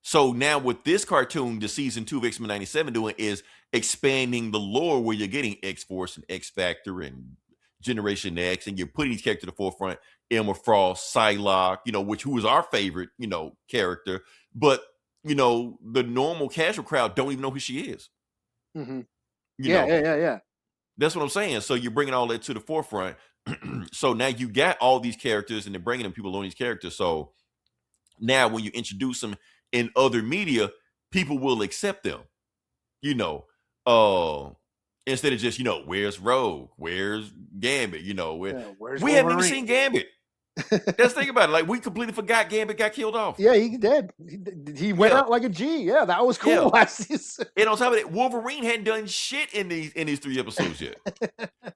So now with this cartoon, the season 2 of X-Men 97 doing is expanding the lore where you're getting X-Force and X-Factor and Generation X, and you're putting these characters to the forefront. Emma Frost, Psylocke, who was our favorite, character, but the normal casual crowd don't even know who she is. Mm-hmm. You know, Yeah. That's what I'm saying. So you're bringing all that to the forefront. So now you got all these characters, and they're bringing them people on these characters. So now when you introduce them in other media, people will accept them. Instead of just where's Rogue, where's Gambit, where's we haven't even Wolverine? seen Gambit. Let's think about it. Like, we completely forgot Gambit got killed off. Yeah, he did. He went out like a G. Yeah, that was cool last season. And on top of that, Wolverine hadn't done shit in these 3 episodes yet.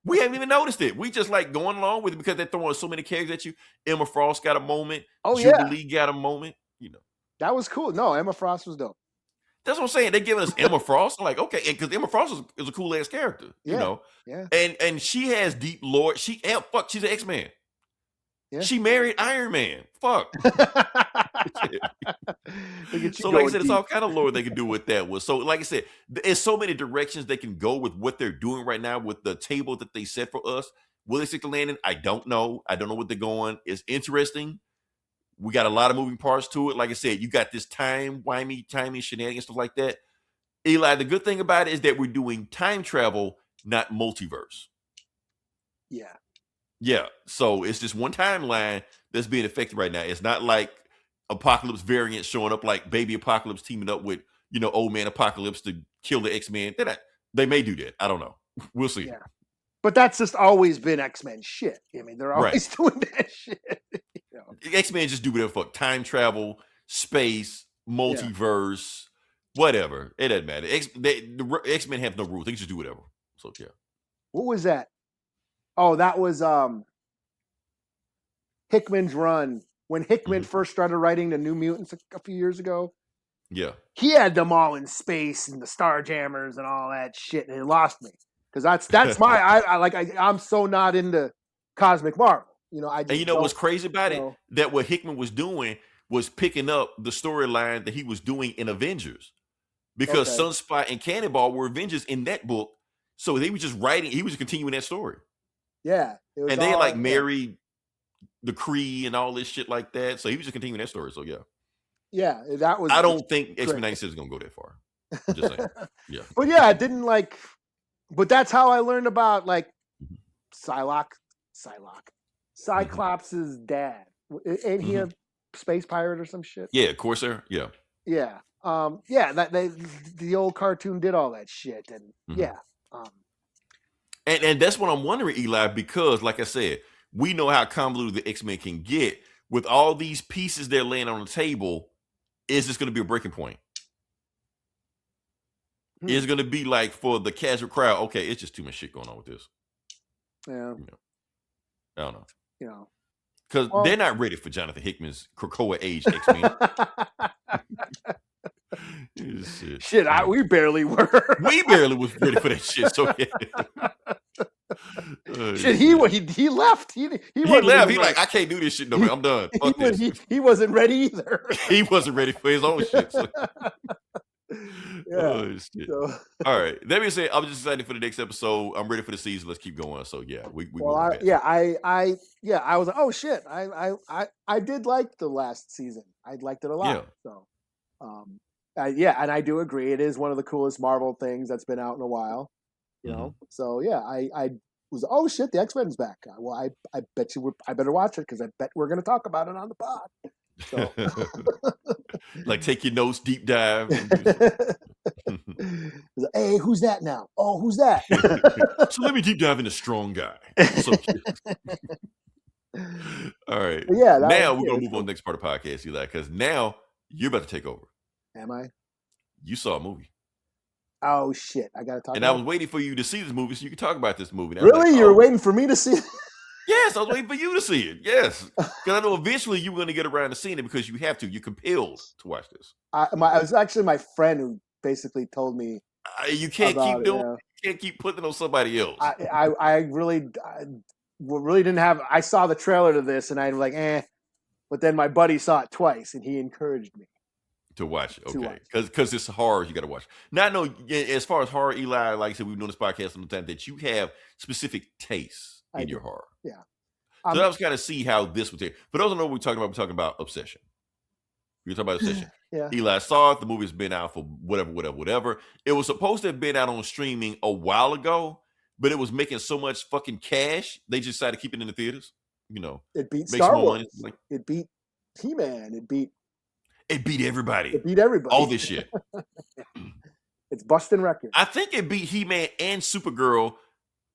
We haven't even noticed it. We just like going along with it because they're throwing so many characters at you. Emma Frost got a moment. Jubilee got a moment. That was cool. No, Emma Frost was dope. That's what I'm saying. They're giving us Emma Frost. I'm like, okay, because Emma Frost is a cool ass character. Yeah. And she has deep lore. She's an X-Man. Yeah. She married Iron Man. Fuck. So like I said, it's all kind of lore they can do with that. So like I said, there's so many directions they can go with what they're doing right now with the table that they set for us. Will they stick to landing? I don't know. I don't know what they're going. It's interesting. We got a lot of moving parts to it. Like I said, you got this timey shenanigans, stuff like that. Eli, the good thing about it is that we're doing time travel, not multiverse. Yeah. Yeah. So it's just one timeline that's being affected right now. It's not like Apocalypse variants showing up, like Baby Apocalypse teaming up with, Old Man Apocalypse to kill the X-Men. They may do that. I don't know. We'll see. Yeah. But that's just always been X-Men shit. I mean, they're always doing that shit. X-Men just do whatever fuck. Time travel, space, multiverse, whatever. It doesn't matter. The X-Men have no rules. They can just do whatever. So yeah. What was that? Oh, that was Hickman's run. When Hickman first started writing the New Mutants a few years ago. Yeah. He had them all in space and the Starjammers and all that shit, and it lost me. Because that's my I'm so not into Cosmic Marvel. What's crazy about it? That what Hickman was doing was picking up the storyline that he was doing in Avengers. Because Sunspot and Cannonball were Avengers in that book. So they were just writing, he was continuing that story. Yeah. And they married the Kree and all this shit like that. So he was just continuing that story. So yeah. Yeah, that was. I don't think X-Men 96 is gonna go that far. I'm just saying. Yeah. But yeah, I didn't like. But that's how I learned about Cyclops' dad. Ain't he a space pirate or some shit? Yeah, Corsair. Yeah. Yeah. The old cartoon did all that shit, and And that's what I'm wondering, Eli, because like I said, we know how convoluted the X-Men can get. With all these pieces they're laying on the table, is this going to be a breaking point? Is going to be like for the casual crowd, okay, it's just too much shit going on with this. Yeah. I don't know. Because they're not ready for Jonathan Hickman's Krakoa age X-Men. Shit, we barely were. We barely was ready for that shit. So shit, he left. He left. He like, I can't do this shit no more. I'm done. Fuck this. He wasn't ready either. He wasn't ready for his own shit. So. Yeah. Oh, shit. So. All right. Let me say, I'm just excited for the next episode. I'm ready for the season. Let's keep going. So yeah, I was like, oh shit, I did like the last season. I liked it a lot. Yeah. So, and I do agree. It is one of the coolest Marvel things that's been out in a while. You know. So yeah, I was, oh shit, the X-Men's back. Well, I bet you I better watch it because I bet we're going to talk about it on the pod. So. Like, take your notes, deep dive. Hey, who's that now? Oh, who's that? So let me deep dive into Strong Guy. So all right. Yeah. Now we're going to move on to the next part of the podcast, Eli, because now you're about to take over. Am I? You saw a movie. Oh shit! I gotta talk. And I was waiting for you to see this movie so you could talk about this movie. Really? You were waiting for me to see it? Yes, I was waiting for you to see it. Yes, because I know eventually you were going to get around to seeing it because you have to. You're compelled to watch this. It was actually my friend who basically told me you can't keep doing. You can't keep putting it on somebody else. I really didn't have. I saw the trailer to this and I'm like, but then my buddy saw it twice and he encouraged me. To watch it, okay, because it's horror. You got to watch. Now I know as far as horror, Eli, like I said, we've been doing this podcast all the time that you have specific tastes. in your horror. Yeah. So that was kind of see how this would take. For those who know what we're talking about Obsession. We're talking about Obsession. Yeah. Eli saw it. The movie's been out for whatever. It was supposed to have been out on streaming a while ago, but it was making so much fucking cash, they just decided to keep it in the theaters. You know, it beat make Star some more Wars. money. It beat He-Man. It beat everybody. It beat everybody. All this shit. It's busting records. I think it beat He-Man and Supergirl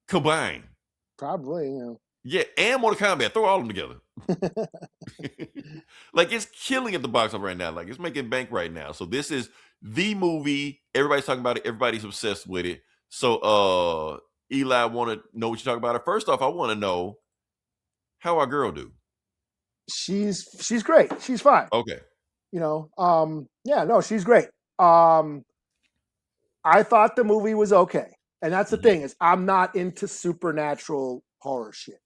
combined. Probably, you know. Yeah, and Mortal Kombat. Throw all of them together. Like, it's killing at the box office right now. Like, it's making bank right now. So this is the movie. Everybody's talking about it. Everybody's obsessed with it. So Eli, I want to know what you're talking about. First off, I want to know how our girl do. She's great. She's fine. Okay. You know, yeah, no, she's great. I thought the movie was okay. And that's the thing, is I'm not into supernatural horror shit.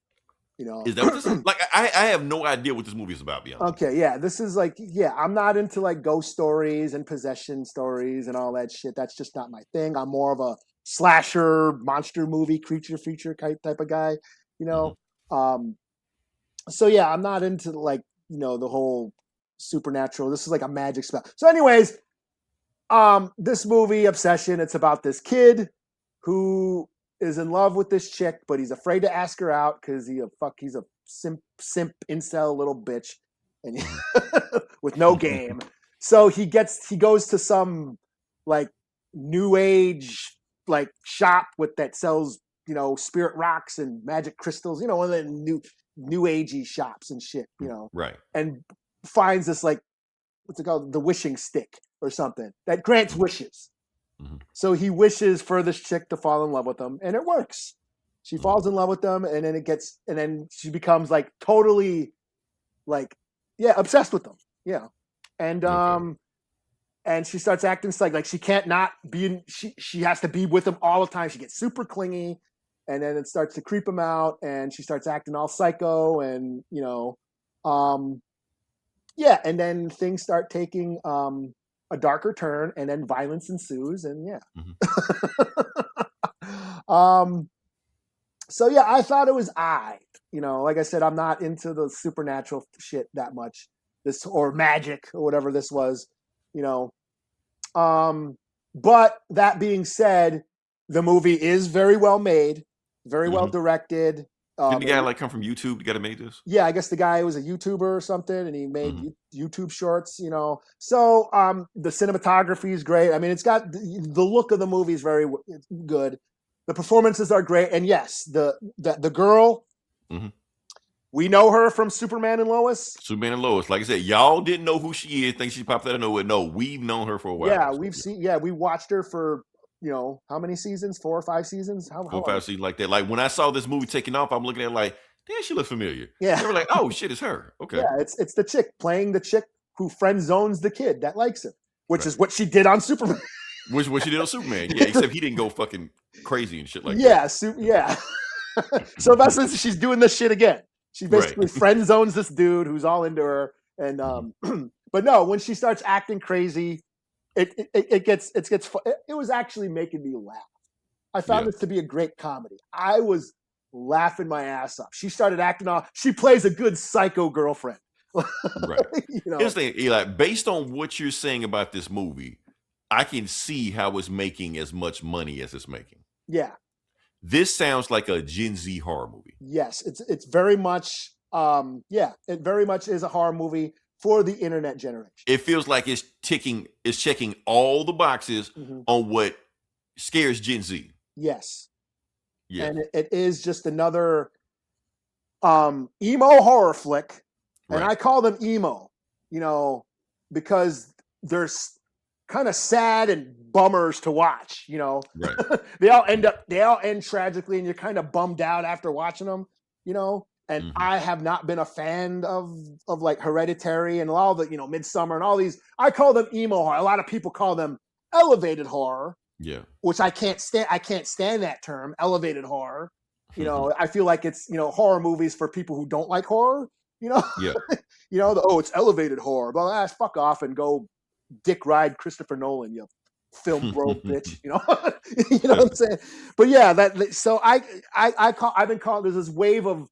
You know, is that what this is? Like, I have no idea what this movie is about, beyond. Okay, yeah, this is like, yeah, I'm not into like ghost stories and possession stories and all that shit. That's just not my thing. I'm more of a slasher, monster movie, creature feature type of guy, you know. So yeah, I'm not into like, you know, the whole supernatural. This is like a magic spell. So anyways, this movie, Obsession, it's about this kid who is in love with this chick, but he's afraid to ask her out because he's a simp incel little bitch, and with no game. So he goes to some like new age like shop that sells, you know, spirit rocks and magic crystals, you know, one of the new agey shops and shit, you know, right? And finds this like, what's it called, the wishing stick or something that grants wishes. So he wishes for this chick to fall in love with him, and it works. She falls in love with him, and then she becomes like totally, like, yeah, obsessed with him. Yeah, and and she starts acting like she can't not be. She has to be with him all the time. She gets super clingy, and then it starts to creep him out, and she starts acting all psycho, and you know, yeah, and then things start taking a darker turn, and then violence ensues, and yeah. So yeah, I thought it was you know, like I said, I'm not into the supernatural shit that much, or magic or whatever this was, you know. But that being said, the movie is very well made, very well directed. Didn't the guy like come from YouTube? You got to make this? Yeah, I guess the guy was a YouTuber or something, and he made YouTube shorts, you know. So the cinematography is great. I mean, it's got the look of the movie is very good. The performances are great, and yes, the girl, we know her from Superman and Lois. Superman and Lois, like I said, y'all didn't know who she is. Think she popped out of nowhere? No, we've known her for a while. Yeah, we watched her for, you know, how many seasons? 4 or 5 seasons? 4 or 5 seasons like that. Like when I saw this movie taking off, I'm looking at it like, damn, she looks familiar. Yeah. They were like, oh shit, it's her. Okay. Yeah, it's the chick playing the chick who friend zones the kid that likes her, which is what she did on Superman. Which what she did on Superman. Yeah, except he didn't go fucking crazy and shit like that. Yeah. So that's she's doing this shit again. She basically friend zones this dude who's all into her, and but no, when she starts acting crazy, it was actually making me laugh. I found this to be a great comedy. I was laughing my ass off. She started acting off. She plays a good psycho girlfriend. Right. You know? Here's the thing, Eli. Based on what you're saying about this movie, I can see how it's making as much money as it's making. Yeah. This sounds like a Gen Z horror movie. Yes, it's very much it very much is a horror movie for the internet generation. It feels like it's checking all the boxes on what scares Gen Z. Yes. Yeah. And it is just another emo horror flick. And I call them emo, you know, because they're kind of sad and bummers to watch, you know. Right. they all end tragically, and you're kind of bummed out after watching them, you know. And I have not been a fan of like Hereditary and all the, you know, Midsummer and all these. I call them emo horror. A lot of people call them elevated horror. Yeah. Which I can't stand. I can't stand that term, elevated horror. You know, I feel like it's, you know, horror movies for people who don't like horror. You know. Yeah. You know, it's elevated horror. But fuck off and go dick ride Christopher Nolan, you film bro bitch, you know. You know what I'm saying? But yeah, so I've been called, there's this wave of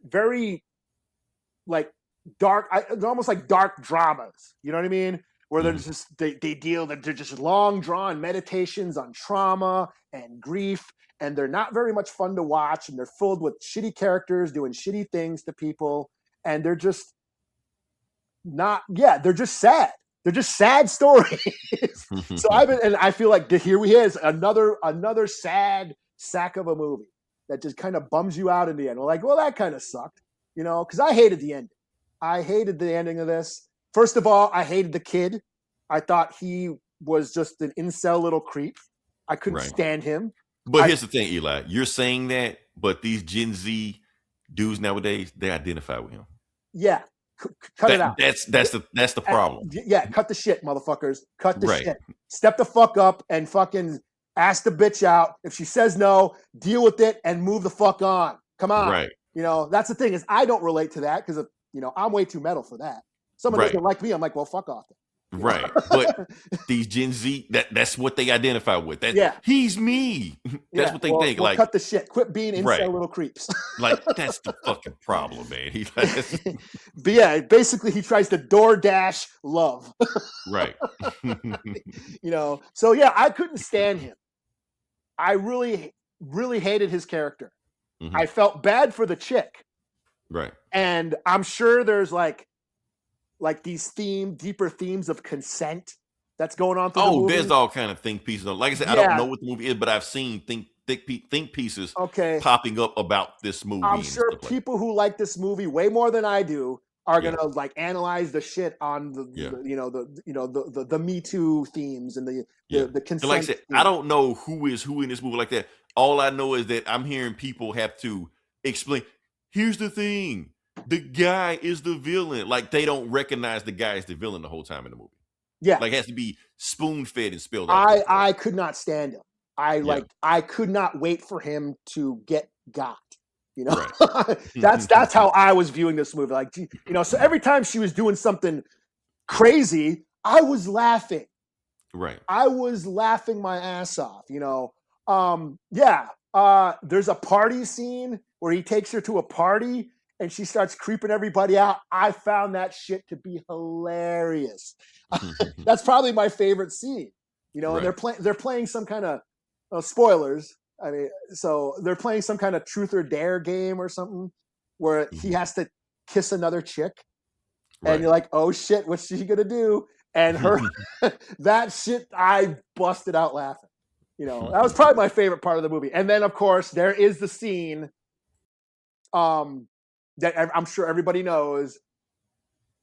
very like dark, almost like dark dramas, you know what I mean, where they're just they're just long drawn meditations on trauma and grief, and they're not very much fun to watch, and they're filled with shitty characters doing shitty things to people, and they're just they're just sad. They're just sad stories. So I feel like here he is, another sad sack of a movie that just kind of bums you out in the end. We're like, well, that kind of sucked, you know, because I hated the ending. I hated the ending of this. First of all, I hated the kid. I thought he was just an incel little creep. I couldn't stand him. But here's the thing, Eli. You're saying that, but these Gen Z dudes nowadays, they identify with him. Yeah. Cut it out. That's the problem. Yeah, cut the shit, motherfuckers. Cut the shit. Step the fuck up and fucking ask the bitch out. If she says no, deal with it and move the fuck on. Come on. Right. You know, that's the thing, is I don't relate to that because, you know, I'm way too metal for that. Someone doesn't like me, I'm like, well, fuck off. Right. But these Gen Z, that's what they identify with. He's me. That's what they think. Well, like, cut the shit. Quit being incel little creeps. Like, that's the fucking problem, man. But yeah, basically he tries to DoorDash love. Right. You know, so yeah, I couldn't stand him. I really, really hated his character. I felt bad for the chick. Right. And I'm sure there's like these deeper themes of consent that's going on through the movie. There's all kind of think pieces. Like I said, I don't know what the movie is, but I've seen think pieces popping up about this movie. I'm sure people who like this movie way more than I do are gonna like analyze the shit on the Me Too themes and the consent. Like I said, I don't know who is who in this movie like that. All I know is that I'm hearing people have to explain. Here's the thing. The guy is the villain. Like, they don't recognize the guy as the villain the whole time in the movie. Yeah. Like, it has to be spoon-fed and spilled out. I could not stand him. I could not wait for him to get got. You know? Right. That's how I was viewing this movie. Like, you know, so every time she was doing something crazy, I was laughing. Right. I was laughing my ass off, you know. There's a party scene where he takes her to a party and she starts creeping everybody out. I found that shit to be hilarious. That's probably my favorite scene, you know. And they're playing some kind of spoilers. I mean, so they're playing some kind of truth or dare game or something where he has to kiss another chick, and you're like, oh shit, what's she gonna do? And her, that shit, I busted out laughing. You know, that was probably my favorite part of the movie. And then, of course, there is the scene that I'm sure everybody knows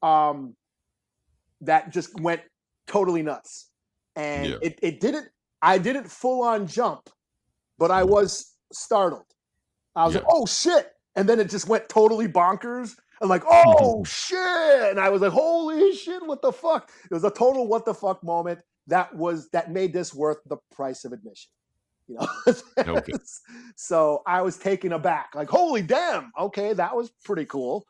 that just went totally nuts. And I didn't full on jump, but I was startled. I was like, oh shit. And then it just went totally bonkers. I'm like, oh shit. And I was like, holy shit, what the fuck? It was a total what the fuck moment that made this worth the price of admission. You know? So I was taken aback, like, holy damn, okay, that was pretty cool.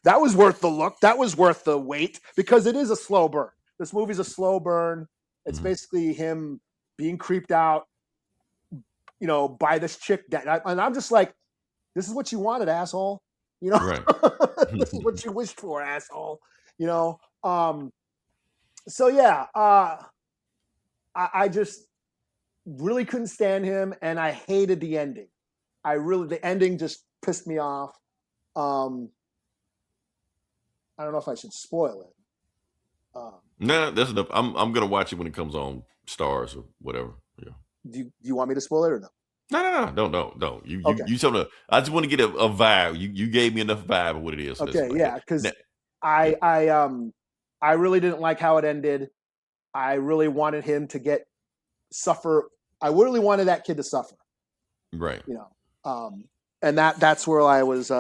That was worth the look. That was worth the wait, because it is a slow burn. This movie's a slow burn. It's basically him being creeped out, you know, by this chick. And I'm just like, this is what you wanted, asshole. You know, this is what you wished for, asshole. You know, so yeah, I just really couldn't stand him, and I hated the ending. The ending just pissed me off. I don't know if I should spoil it. No, that's enough. I'm gonna watch it when it comes on Stars or whatever. Yeah. Do you want me to spoil it or no? No. You told me. I just want to get a vibe. You gave me enough vibe of what it is. So okay, yeah, because I really didn't like how it ended. I really wanted him to suffer. I really wanted that kid to suffer. Right. You know, and that's where I was.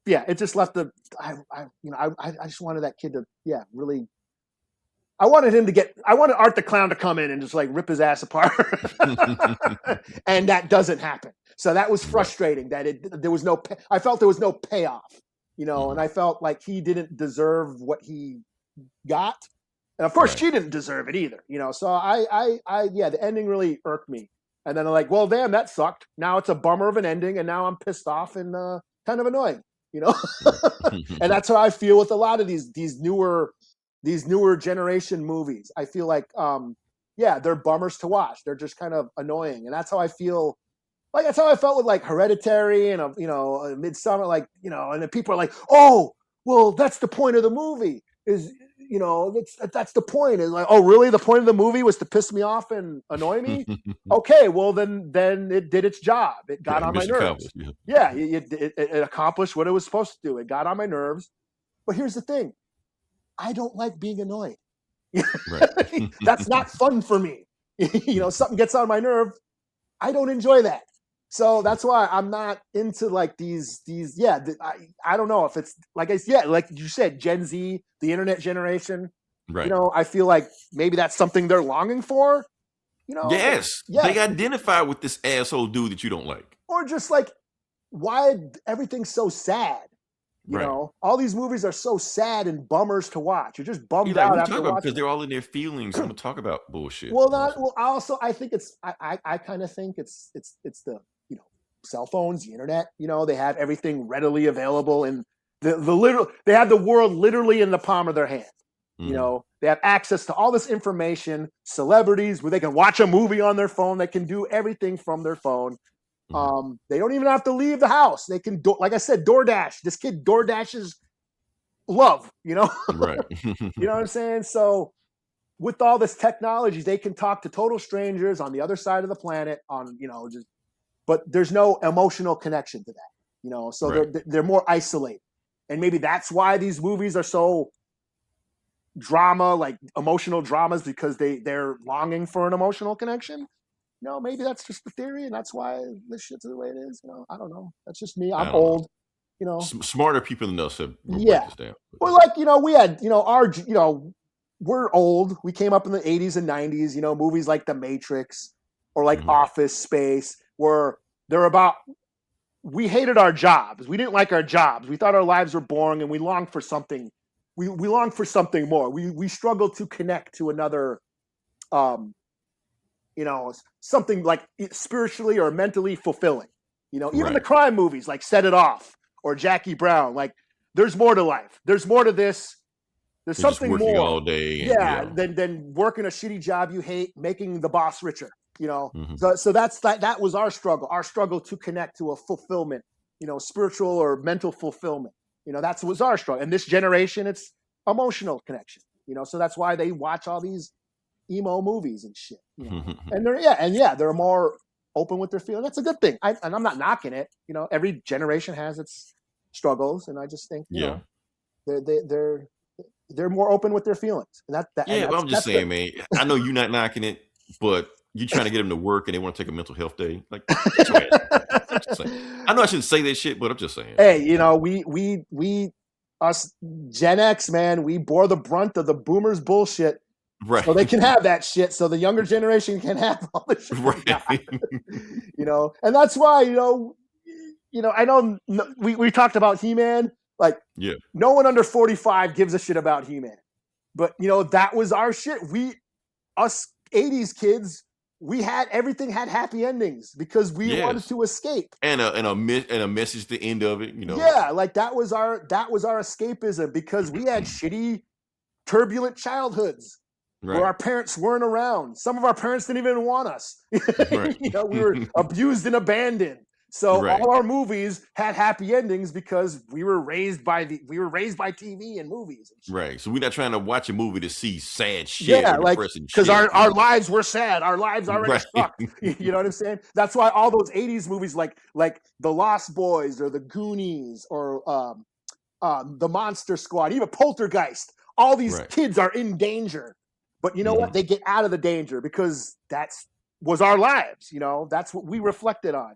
Yeah, it just left I just wanted that kid to, really. I wanted Art the Clown to come in and just like rip his ass apart. And that doesn't happen. So that was frustrating that I felt there was no payoff, you know, and I felt like he didn't deserve what he got. And of course, Right. she didn't deserve it either. So yeah, the ending really irked me. And then I'm like, well, damn, that sucked. Now it's a bummer of an ending, and now I'm pissed off and kind of annoying. Right. And that's how I feel with a lot of these newer generation movies. I feel like, yeah, they're bummers to watch. They're just kind of annoying, and that's how I feel. Like that's how I felt with like Hereditary and Midsummer. Like and then people are like, oh, well, that's the point of the movie. Is that's the point. Is like, oh, really? The point of the movie was to piss me off and annoy me. Okay, well then it did its job. It got on my nerves. Yeah, it accomplished what it was supposed to do. It got on my nerves. But here's the thing: I don't like being annoyed. Right. That's not fun for me. Something gets on my nerve. I don't enjoy that. So that's why I'm not into like these. Yeah, I don't know if it's like like you said, Gen Z, the internet generation. Right. I feel like maybe that's something they're longing for. Yes. Yeah. They identify with this asshole dude that you don't like. Or just like, why everything's so sad? Right. All these movies are so sad and bummers to watch. You're just bummed Like, out we after talk about watching. because they're all in their feelings. I'm gonna talk about bullshit. Well, I think it's. I kind of think it's the cell phones, the internet. They have everything readily available, and the literal. They have the world literally in the palm of their hand. They have access to all this information. Celebrities, where they can watch a movie on their phone. They can do everything from their phone. They don't even have to leave the house. They can, like I said, DoorDash. This kid DoorDashes love. Right. You know what I'm saying? So with all this technology, they can talk to total strangers on the other side of the planet but there's no emotional connection to that, so right. they're more isolated. And maybe that's why these movies are so drama, like emotional dramas, because they're longing for an emotional connection. Maybe that's just the theory, and that's why this shit's the way it is. I don't know. That's just me. I'm old. Smarter people than us have break this down. Well, like we had our we're old. We came up in the 80s and 90s. Movies like The Matrix or like Office Space, where they're about. We hated our jobs. We didn't like our jobs. We thought our lives were boring, and we longed for something. We longed for something more. We struggled to connect to another. Something like spiritually or mentally fulfilling. Even the crime movies like Set It Off or Jackie Brown. Like, there's more to life. There's more to this. There's something just working more all day. Than working a shitty job you hate, making the boss richer. So that was our struggle. Our struggle to connect to a fulfillment. Spiritual or mental fulfillment. That was our struggle. And this generation, it's emotional connection. So that's why they watch all these emo movies and shit. And they're more open with their feelings. That's a good thing. And I'm not knocking it. Every generation has its struggles, and I just think they're more open with their feelings. And but I'm just saying, man. I know you're not knocking it, but you're trying to get them to work, and they want to take a mental health day. Like, that's what I'm just saying. I know I shouldn't say that shit, but I'm just saying. Hey, we us Gen X, man, we bore the brunt of the boomers' bullshit. Right. So they can have that shit. So the younger generation can have all the shit. Right. And that's why, I know we talked about He-Man. Like, no one under 45 gives a shit about He-Man. But, that was our shit. Us 80s kids, everything had happy endings because we wanted to escape. And a message at the end of it, Yeah, like that was our escapism, because we had shitty, turbulent childhoods. Right. Where our parents weren't around. Some of our parents didn't even want us. Right. We were abused and abandoned. So all our movies had happy endings because we were raised by TV and movies. And right. So we're not trying to watch a movie to see sad shit. Yeah, like because our lives were sad. Our lives already sucked. You know what I'm saying? That's why all those 80s movies like The Lost Boys or The Goonies or The Monster Squad, even Poltergeist. All these kids are in danger. But you know what? They get out of the danger because was our lives. That's what we reflected on.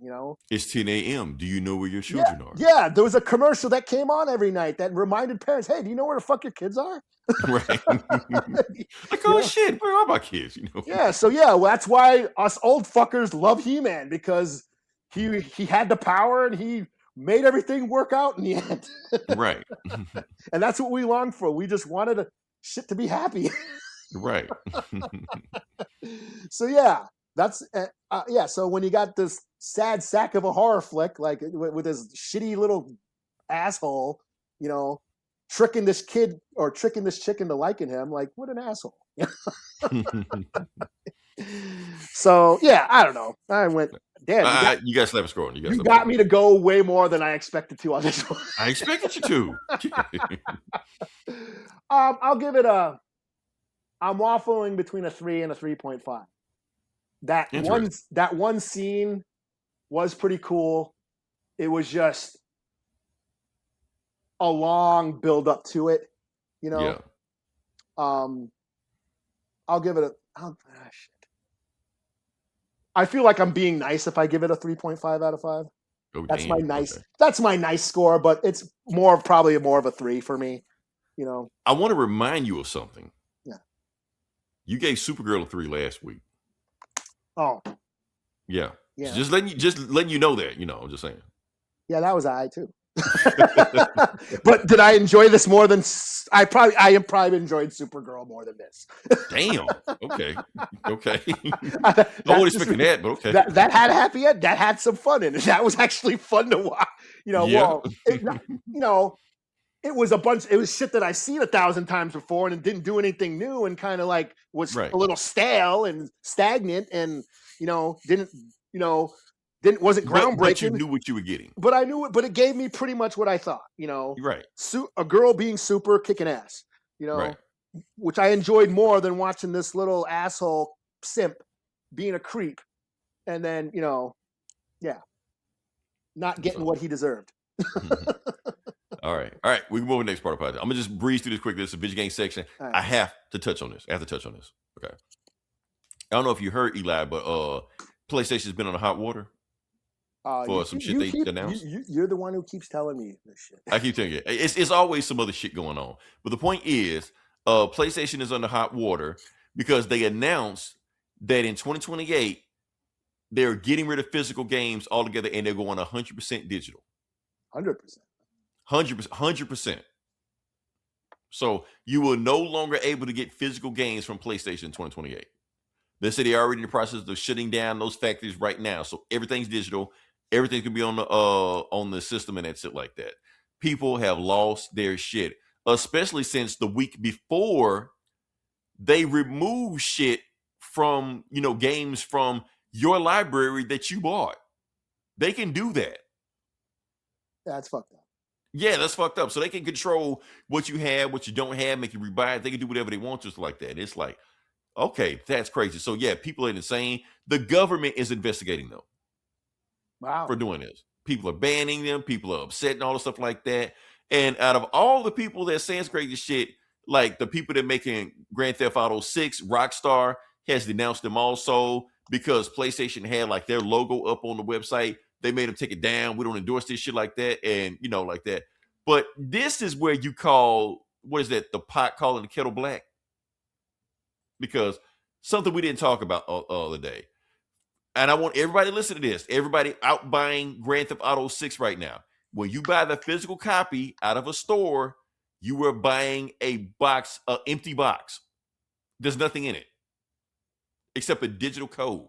It's 10 a.m. Do you know where your children are? Yeah, there was a commercial that came on every night that reminded parents, hey, do you know where the fuck your kids are? Right. Like, oh shit, where are my kids? Yeah, so well, that's why us old fuckers love He-Man, because he had the power and he made everything work out in the end. Right. And that's what we longed for. We just wanted shit to be happy. Right. So yeah, that's yeah. So when you got this sad sack of a horror flick, like with this shitty little asshole, tricking this kid or tricking this chick into liking him, like what an asshole. So yeah, I don't know. I went, damn. You guys slap a score. You got me to go way more than I expected to on this one. I expected you to. I'll give it a. I'm waffling between a 3 and a 3.5. That one scene was pretty cool. It was just a long build up to it, Yeah. I'll give it shit. I feel like I'm being nice if I give it a 3.5 out of 5. Oh, that's damn. my nice. Okay. That's my nice score, but it's probably more of a 3 for me. I want to remind you of something. Yeah. You gave Supergirl a 3 last week. Oh. Yeah. Yeah. So just letting you know that. I'm just saying. Yeah, that was I too. But did I enjoy this more than I probably enjoyed Supergirl more than this? Damn. Okay. I wasn't expecting that, but okay. That had a happy end. That had some fun in it. That was actually fun to watch. Well, it was it was shit that I've seen 1,000 times before, and it didn't do anything new, and kind of like was a little stale and stagnant, and wasn't groundbreaking. But you knew what you were getting. But I knew it. But it gave me pretty much what I thought. Right. A girl being super, kicking ass. Right. Which I enjoyed more than watching this little asshole simp being a creep, and then not getting what he deserved. All right. We can move to the next part of the podcast. I'm gonna just breeze through this quickly. This is the video game section. Right. I have to touch on this. Okay. I don't know if you heard, Eli, but PlayStation's been on the hot water for some shit they announced. You're the one who keeps telling me this shit. I keep telling you, it's always some other shit going on. But the point is, PlayStation is under hot water because they announced that in 2028 they're getting rid of physical games altogether, and they're going 100% digital. 100%. 100%. So you will no longer able to get physical games from PlayStation in 2028. They said they're already in the process of shutting down those factories right now. So everything's digital. Everything can be on the system and that's it like that. People have lost their shit, especially since the week before they removed shit from, games from your library that you bought. They can do that. That's fucked up. Yeah, that's fucked up. So they can control what you have, what you don't have, make you rebuy it. They can do whatever they want just like that. It's like, okay, that's crazy. So yeah, people are insane. The government is investigating them. Wow. For doing this. People are banning them. People are upset and all the stuff like that. And out of all the people that saying crazy shit, like the people that making Grand Theft Auto 6, Rockstar has denounced them also because PlayStation had like their logo up on the website. They made them take it down. We don't endorse this shit like that. And, like that. But this is where you call, what is that? The pot calling the kettle black? Because something we didn't talk about the other day. And I want everybody to listen to this. Everybody out buying Grand Theft Auto 6 right now. When you buy the physical copy out of a store, you were buying an empty box. There's nothing in it except a digital code.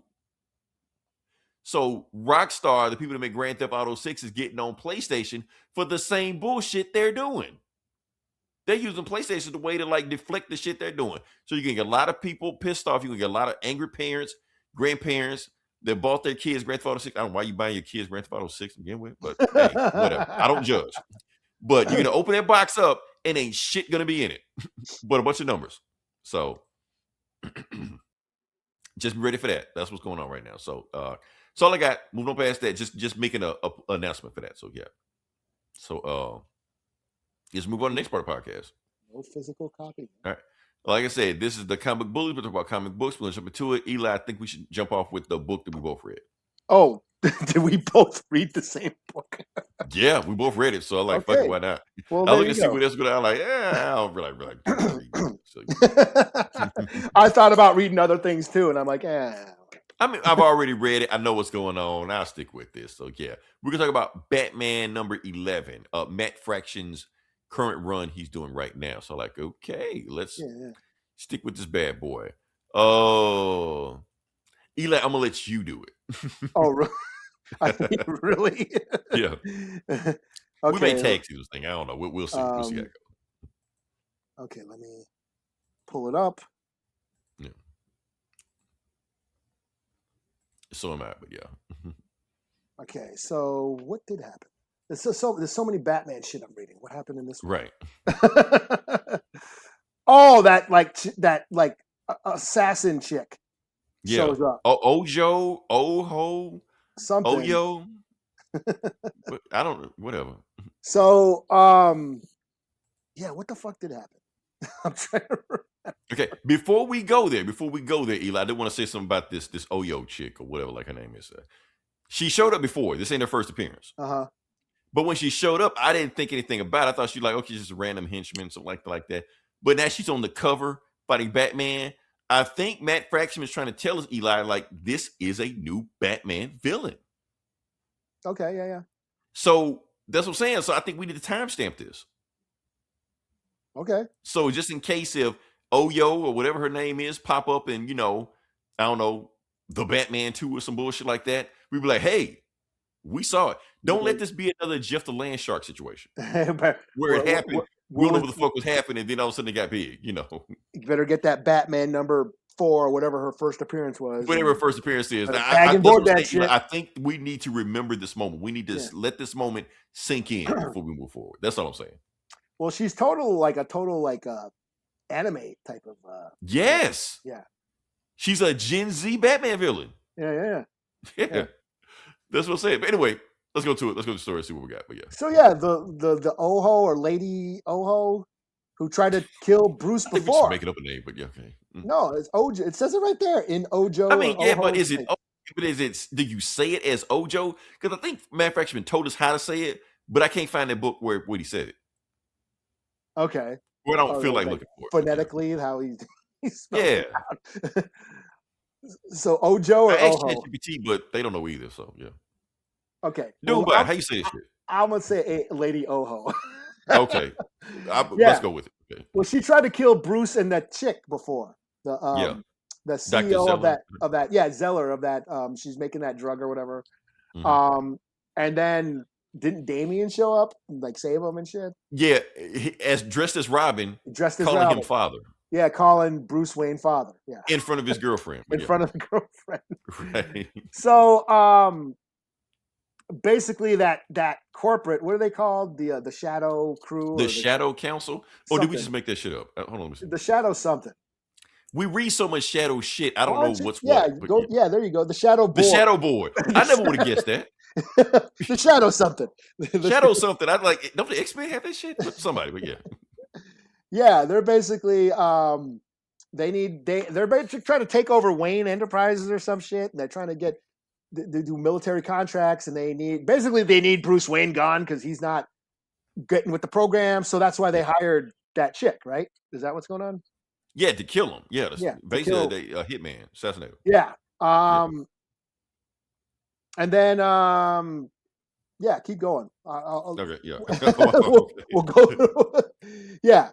So Rockstar, the people that make Grand Theft Auto 6, is getting on PlayStation for the same bullshit they're doing. They're using PlayStation the way to like deflect the shit they're doing. So you can get a lot of people pissed off. You can get a lot of angry parents, grandparents that bought their kids Grand Theft Auto 6. I don't know why you buying your kids Grand Theft Auto 6 to begin with, but hey, whatever. I don't judge. But you're going to open that box up and ain't shit going to be in it but a bunch of numbers. So just be ready for that. That's what's going on right now. So that's all I got. Moving on past that, just making a announcement for that. So yeah. So let's move on to the next part of the podcast. No physical copy. All right. Like I said, this is the Comic Bullies. We're talking about comic books. We're going to jump into it. Eli, I think we should jump off with the book that we both read. Oh, did we both read the same book? Yeah, we both read it. So I'm like, fuck it, why not? Well, I look and see what else going on. I'm like, I don't really read. So, I thought about reading other things too, and I'm like, I mean, I've already read it. I know what's going on. I'll stick with this. So yeah, we're going to talk about Batman number 11, Matt Fraction's current run he's doing right now. So like, okay, let's Stick with this bad boy. Oh, Eli, I'm gonna let you do it. Oh, really? I mean, really? Yeah. Okay. We may tag team this thing. I don't know. We'll see. We'll see how it goes. Okay, let me pull it up. Yeah. So am I, but yeah. Okay, so what did happen? There's so many Batman shit I'm reading. What happened in this one? Right. Oh, that assassin chick Yeah. shows up. Ojo, Oho, Something. Oyo. I don't know. Whatever. So, yeah, what the fuck did happen? I'm trying to remember. Okay, before we go there, Eli, I did want to say something about this Oyo chick or whatever, like her name is. She showed up before. This ain't her first appearance. Uh-huh. But when she showed up, I didn't think anything about it. I thought she like, okay, just a random henchman, something like that. But now she's on the cover fighting Batman. I think Matt Fraction is trying to tell us, Eli, like, this is a new Batman villain. Okay, yeah. So that's what I'm saying. So I think we need to timestamp this. Okay. So just in case if Oyo or whatever her name is pop up and, I don't know, the Batman 2 or some bullshit like that, we'd be like, hey, we saw it. Don't let this be another Jeff the Land Shark situation where it happened. We don't know what the fuck was happening, and then all of a sudden it got big, You better get that Batman number 4 or whatever her first appearance was. Whatever her first appearance is. I think we need to remember this moment. We need to let this moment sink in before we move forward. That's all I'm saying. Well, she's a total anime type of yes. Yeah. She's a Gen Z Batman villain. Yeah. That's what I'm saying. But anyway, let's go to it. Let's go to the story and see what we got. But yeah. So yeah, the Oho or Lady Oho who tried to kill Bruce I think before. We make it up a name, but yeah, okay. No, it's Ojo. It says it right there in Ojo. I mean, yeah, but is it? But is it? Do you say it as Ojo? Because I think Matt Fraction told us how to say it, but I can't find that book where he said it. Okay. Well, I don't feel like looking for it. Phonetically, how he spelled it out. So Ojo or Oho? GPT, but they don't know either. So yeah. Okay. Dude, how you say this shit? I'm gonna say Lady Oho. Okay. Let's go with it. Okay. Well, she tried to kill Bruce and that chick before. The CEO of that. Yeah, Zeller of that. She's making that drug or whatever. Mm-hmm. And then didn't Damian show up and like save him and shit? Yeah, dressed as Robin, calling him father. Yeah, calling Bruce Wayne father. Yeah, in front of his girlfriend. In front of the girlfriend. Right. So, basically that corporate, what are they called? The Shadow Crew? The Shadow Council? Or did we just make that shit up? Hold on, let me see. The Shadow something. We read so much Shadow shit. I don't know what's what. Yeah, there you go. The Shadow Board. The Shadow Board. I never would have guessed that. The Shadow something. Shadow something. I'd like. Don't the X-Men have that shit? Somebody, but yeah. Yeah, they're basically they're basically trying to take over Wayne Enterprises or some shit. And they're trying to they do military contracts, and they need Bruce Wayne gone because he's not getting with the program. So that's why they hired that chick, right? Is that what's going on? Yeah, to kill him. Yeah, basically a hitman, assassinator. Yeah. And then yeah, keep going. Okay, yeah. We'll go. Yeah.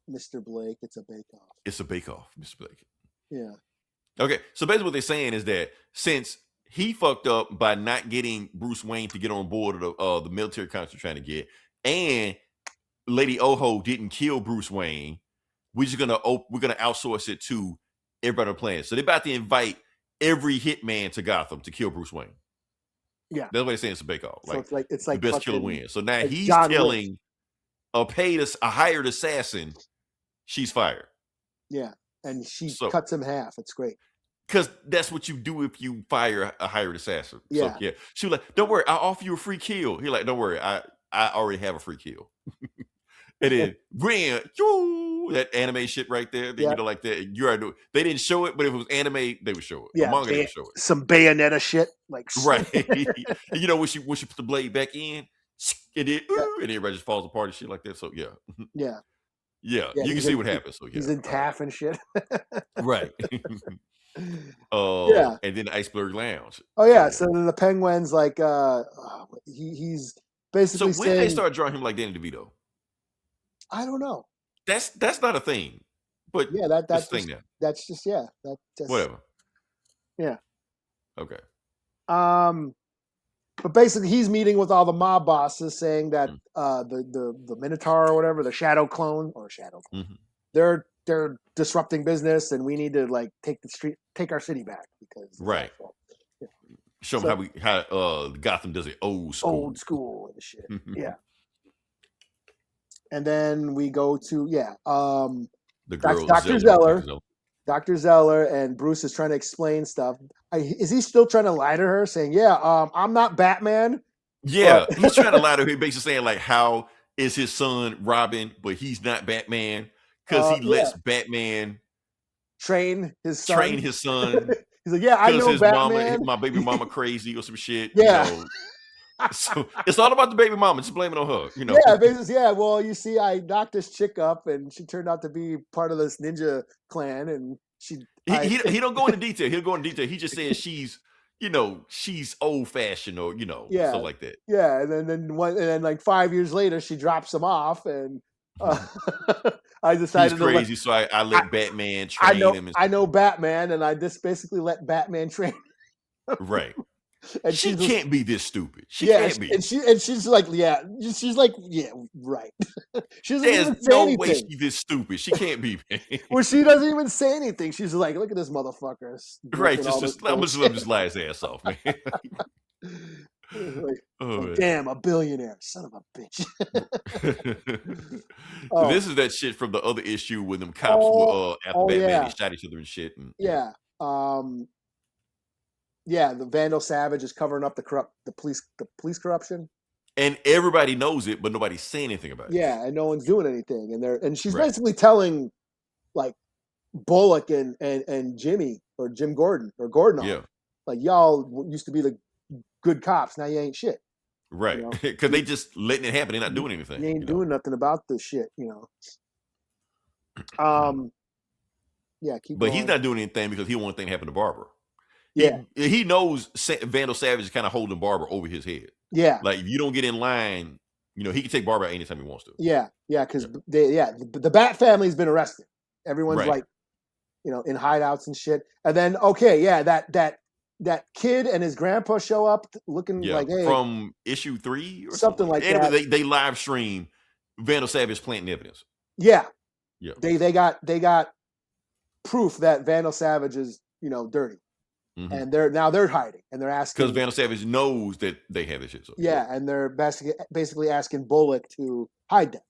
Mr. Blake, it's a bake-off. It's a bake-off, Mr. Blake. Yeah. Okay, so basically what they're saying is that since he fucked up by not getting Bruce Wayne to get on board of the military contract trying to get, and Lady Oho didn't kill Bruce Wayne, we're gonna outsource it to everybody on the planet. So they're about to invite every hitman to Gotham to kill Bruce Wayne. Yeah, that's what they're saying. It's a bake-off. So it's like the best killer wins. So now he's John telling a hired assassin she's fired. Yeah, and she cuts him half. It's great. Because that's what you do if you fire a hired assassin. Yeah. So, yeah. She was like, don't worry, I'll offer you a free kill. He's like, don't worry, I already have a free kill. And then that anime shit right there, like that. You already do it. They didn't show it, but if it was anime, they would show it. Yeah, manga, they would show it. Some Bayonetta shit, like right. And when she put the blade back in, and everybody just falls apart and shit like that. So yeah. Yeah, you can see what happens. So yeah, he's in Taff and shit. Right. And then the Iceberg Lounge. Oh yeah, so then the Penguin's like he's basically so when they start drawing him like Danny DeVito? I don't know. That's not a thing. But Yeah, that's it's a just thing now. that's just yeah, that just Whatever. yeah. Okay. But basically, he's meeting with all the mob bosses, saying that Mm. the Minotaur or whatever, the Shadow Clone, Mhm. they're disrupting business, and we need to like take our city back because it's our Right. fault. Show So- them how Gotham does it old school. Old school and shit. Yeah. And then we go to The girl Dr. Zeller. Dr. Zeller and Bruce is trying to explain stuff. Is he still trying to lie to her, saying, "Yeah, I'm not Batman"? Yeah, But- he's trying to lie to her, basically saying like, how is his son Robin, but he's not Batman because he lets Batman train his son. train his son. He's like, "Yeah, I know his Batman." my baby mama crazy or some shit. Yeah. You know? So it's all about the baby mama. Just blame it on her. You know. Yeah, basically, yeah. Well, you see, I knocked this chick up, and she turned out to be part of this ninja clan, and He don't go into detail. He'll go into detail. He just says she's old fashioned or Yeah. stuff like that. Yeah, and then like 5 years later, she drops him off, and I decided He's to let- crazy, so I let Batman train him. I know Batman, and I just basically let Batman train. Right. And She she's can't be this stupid. She yeah, can't be. and she's like, yeah, right. She doesn't even There's say no anything. way she's this stupid. She can't be. Well, she doesn't even say anything. She's like, look at this motherfucker. Right. drinking all Just this let him bullshit." just lie his ass off, man. Like, Oh, man. damn, a billionaire, son of a bitch. Oh. This is that shit from the other issue when them cops were after Batman, yeah. they shot each other and shit. And, Yeah. The Vandal Savage is covering up the police corruption. And everybody knows it, but nobody's saying anything about it. Yeah, and no one's doing anything. And she's Right. basically telling like Bullock and Jimmy or Jim Gordon or Gordon, Yeah. like, y'all used to be the good cops. Now you ain't shit. Right. You know? Because they just letting it happen. They're not doing anything. You ain't doing nothing about this shit, Yeah, keep But going. he's not doing anything because he don't want anything to happen to Barbara. Yeah. He knows Vandal Savage is kind of holding Barbara over his head. Yeah. Like, if you don't get in line, he can take Barbara out anytime he wants to. Yeah, because the Bat family's been arrested. Everyone's Right. like, in hideouts and shit. And then that kid and his grandpa show up looking Yeah. like, hey, From issue 3 or something like anyway, that. They live stream Vandal Savage planting evidence. Yeah, Yeah. they got proof that Vandal Savage is dirty, Mhm. and they're hiding and they're asking Because Vandal Savage knows that they have this shit. So, yeah, and they're basically asking Bullock to hide them.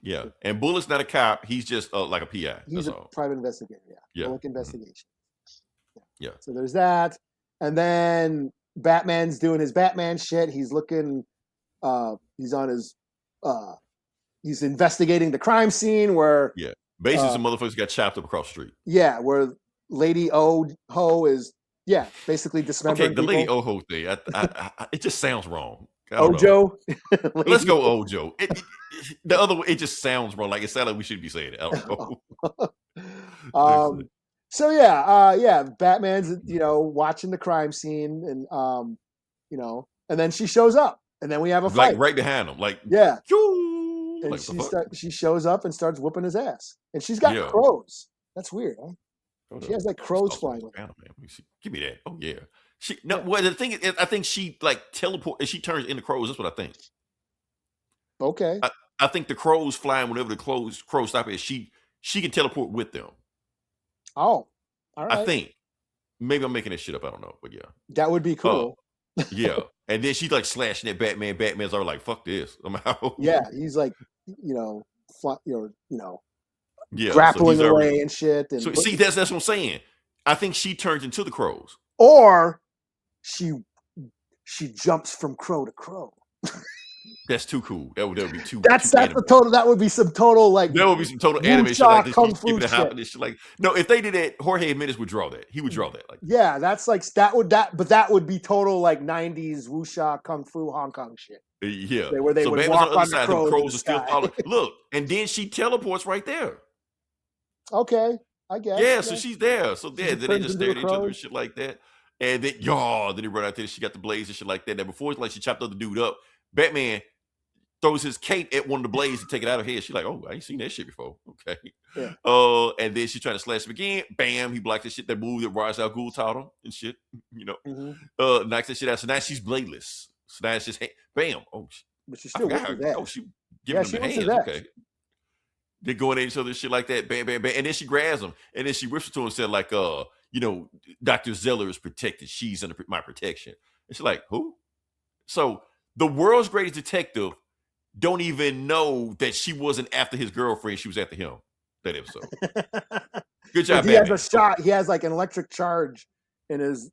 Yeah. And Bullock's not a cop. He's just like a PI. He's That's a all. private investigator. Yeah. Bullock Mhm. investigation. Yeah. So there's that, and then Batman's doing his Batman shit. He's looking. He's on his. He's investigating the crime scene where. Yeah. Basically, some motherfuckers got chopped up across the street. Yeah, where Lady Ho is. Yeah, basically dismembering. Okay, the people. Lady Oho thing. It just sounds wrong. I don't know. Ojo. Let's go Ojo. The other way, it just sounds wrong. Like it sounds like we should be saying it. I don't know. So yeah, Batman's watching the crime scene, and and then she shows up, and then we have a fight. Like right behind him. Like Yeah, Choo! and Like, the fuck? she shows up and starts whooping his ass, and she's got Yeah. crows. That's weird, huh? Hold She up. has like crows Oh, flying. man. Let me see. Give me that. Oh yeah. Well, the thing is, I think she like teleport and she turns into crows. That's what I think. Okay. I think the crows flying whenever the crows stop it. She can teleport with them. Oh, all right. I think. Maybe I'm making this shit up. I don't know, but yeah, that would be cool. yeah. And then she's like slashing at Batman. Batman's already like, "Fuck this, I'm out." Yeah, he's like, yeah, grappling so he's away already, and shit. And so see, that's what I'm saying. I think she turns into the crows. or she jumps from crow to crow. That's too cool. That would be too. That's too the anime. total. That would be some total like. There would be some total Wuxia animation like this. kung She's fu keeping it shit. hopping and shit. Like, no, if they did that, Jorge Jimenez would draw that. He would draw that. Like, Yeah, that's like but that would be total like 90s wuxia kung fu Hong Kong shit. yeah. Where they so would Batman's walk on the on other the side. crows The in crows the are still sky. following. Look, and then she teleports right there. Okay, I guess. Yeah, so she's there. So She yeah, just then they turns just into stare a at each other crow. and shit like that. And then they run out there. She got the blaze and shit like that. Now before it's like she chopped the other dude up. Batman throws his cape at one of the blades to take it out of her head. She's like, oh, I ain't seen that shit before. Okay. Yeah. And then she's trying to slash him again. Bam, he blocks that shit, that move that Ra's al Ghul taught him and shit. Knocks that shit out. So now she's bladeless. So now it's just bam. Oh, but she still wants that. Oh, she giving him the hands. Okay. They're going at each other, shit like that. Bam, bam, bam. And then she grabs him. And then she whispers to him and said, like, Dr. Zeller is protected. She's under my protection. And she's like, who? So the world's greatest detective don't even know that she wasn't after his girlfriend. She was after him that episode. Good job, he has a shot. He has like an electric charge in his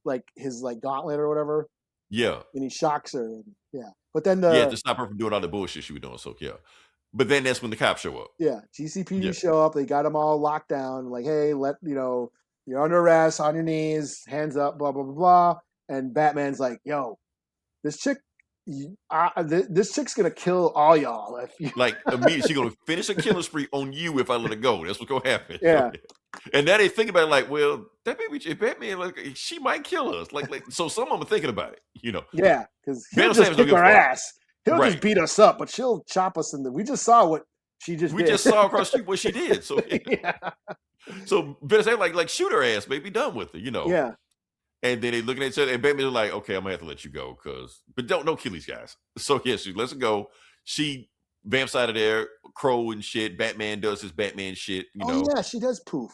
gauntlet or whatever. Yeah. And he shocks her. And, yeah. But then to stop her from doing all the bullshit she was doing. So, yeah. But then that's when the cops show up. Yeah. GCPD show up. They got them all locked down. Like, hey, you're under arrest, on your knees, hands up, blah, blah, blah, blah. And Batman's like, yo, this chick, this chick's gonna kill all y'all. If you... Like immediately, she's gonna finish a killing spree on you if I let her go. That's what's gonna happen. Yeah. And now they think about it like, well, that baby Batman, like she might kill us. Like so some of them are thinking about it, Yeah, because he'll just kick our ass. He'll just beat us up, but she'll chop us in the. We just saw what she just did. We just saw across the street what she did. So yeah. So Ben said like shoot her ass, baby, be done with her, Yeah. And then they looking at each other, and Batman's like, okay, I'm gonna have to let you go, but don't kill these guys. So yeah, she lets her go. She vamps out of there, Crow and shit. Batman does his Batman shit, Oh yeah, she does poof.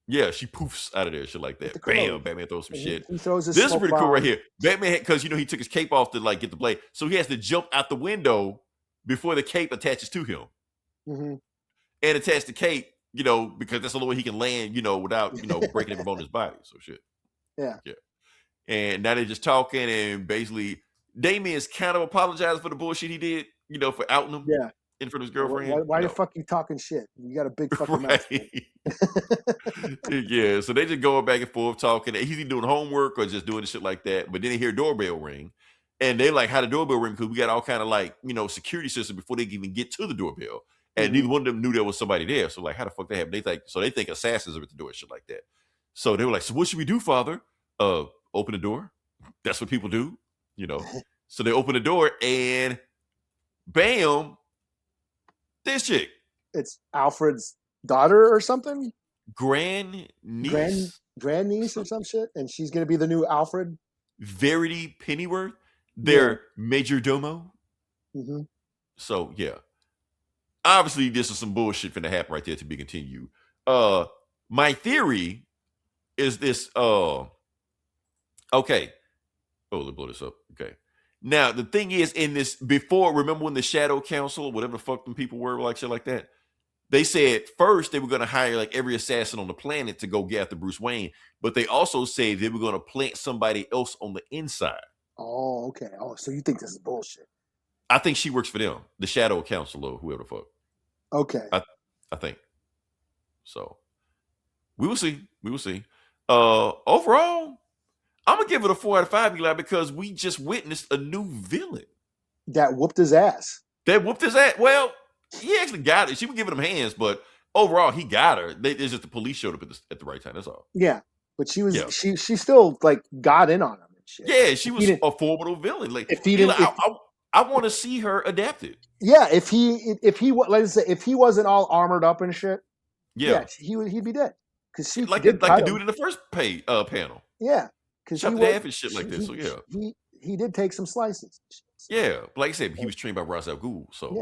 Yeah, she poofs out of there, shit like that. Bam, Batman throws some shit. He throws this is pretty cool right here. Batman, because he took his cape off to like get the blade, so he has to jump out the window before the cape attaches to him, and attach the cape, because that's the only way he can land, without breaking every bone in his body. So shit. Yeah. And now they're just talking, and basically Damien's kind of apologizing for the bullshit he did, for outing him in front of his girlfriend. Why the fuck you talking shit? You got a big fucking mouth. Yeah, so they just going back and forth talking. He's either doing homework or just doing shit like that. But then they hear a doorbell ring, and they like, how the doorbell ring? Because we got all kind of like, security system before they can even get to the doorbell. And neither one of them knew there was somebody there. So like, how the fuck that happened? They think assassins are at the door and shit like that. So they were like, so what should we do, Father? Open the door. That's what people do, So they open the door and bam, this chick. It's Alfred's daughter or something? Grandniece or some shit. And she's gonna be the new Alfred. Verity Pennyworth, their major domo. So yeah. Obviously, this is some bullshit finna happen right there to be continued. My theory is this. Okay. Oh, let's blow this up. Okay. Now, the thing is, in this, before, remember when the Shadow Council, whatever the fuck them people were, like shit like that, they said first they were going to hire like every assassin on the planet to go get after Bruce Wayne, but they also said they were going to plant somebody else on the inside. Oh, okay. Oh, so you think this is bullshit? I think she works for them, the Shadow Council or whoever the fuck. Okay. I think. So, we will see. We will see. Overall, I'm gonna give it a 4 out of 5, Eli, because we just witnessed a new villain that whooped his ass. Well, he actually got it. She was giving him hands, but overall, he got her. It's just the police showed up at the right time. That's all. Yeah, but she was she still like got in on him and shit. Yeah, she was a formidable villain. Like if he didn't, I want to see her adapted. Yeah, if he let's say if he wasn't all armored up and shit, he'd be dead because she like the dude in the first panel. Yeah. Shut the half and shit like this. So he did take some slices. Yeah, like I said, he was trained by Ra's al Ghul, so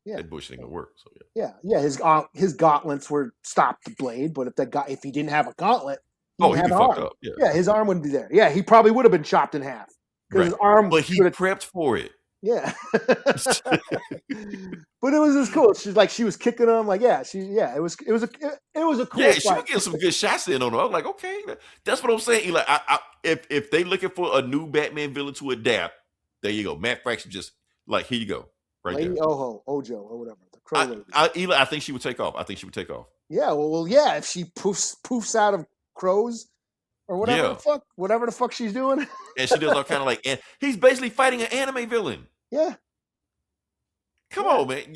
yeah, that bullshit ain't gonna work. So his gauntlets were stopped the blade, but if he didn't have a gauntlet, he'd be fucked up. Yeah, his arm wouldn't be there. Yeah, he probably would have been chopped in half because his arm. But he prepped for it. Yeah, but it was just cool. She was kicking him like it was a cool. Yeah, she was getting some good shots in on him. I was like, okay, that's what I'm saying. Eli, if they looking for a new Batman villain to adapt, there you go. Matt Fraction just like here you go, right Lady there. Ojo or whatever. The Crow lady. Eli, I think she would take off. Yeah, well, yeah. If she poofs out of crows. Or whatever the fuck she's doing. And she does all kind of like, and he's basically fighting an anime villain. Yeah. Come on, man.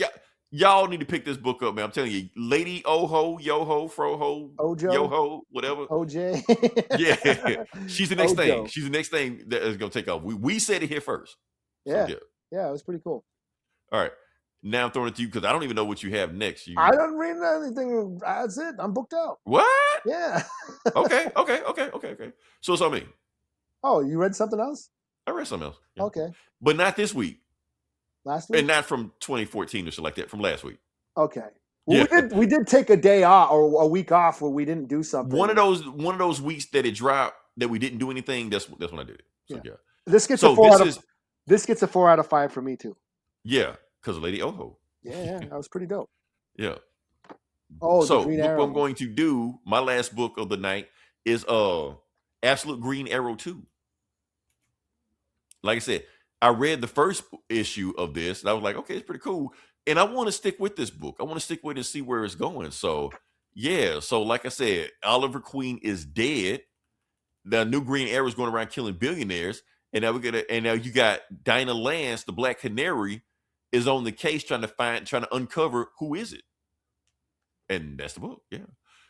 Y'all need to pick this book up, man. I'm telling you, Lady Oho, Yoho, Froho, Ojo, Yoho, whatever. OJ. Yeah. She's the next Ojo. thing. She's the next thing that is going to take off. We said it here first. Yeah. So, yeah, it was pretty cool. All right. Now I'm throwing it to you because I don't even know what you have next. I don't read anything. That's it. I'm booked out. What? Yeah. Okay. So it's on me. Oh, you read something else? I read something else. Yeah. Okay. But not this week. Last week? And not from 2014 or something like that, from last week. Okay. Well, we did take a day off or a week off where we didn't do something. One of those weeks that it dropped that we didn't do anything, that's when I did it. So yeah. This gets a 4 out of 5 for me too. Yeah, because of Lady Oho. Yeah, that was pretty dope. Yeah. Oh, so the Green what Arrow. I'm going to do, my last book of the night is Absolute Green Arrow 2. Like I said, I read the first issue of this and I was like, okay, it's pretty cool. And I want to stick with this book. I want to stick with it and see where it's going. So yeah, so like I said, Oliver Queen is dead. The new Green Arrow is going around killing billionaires. And now you got Dinah Lance, the Black Canary, is on the case trying to uncover who is it. And that's the book. Yeah.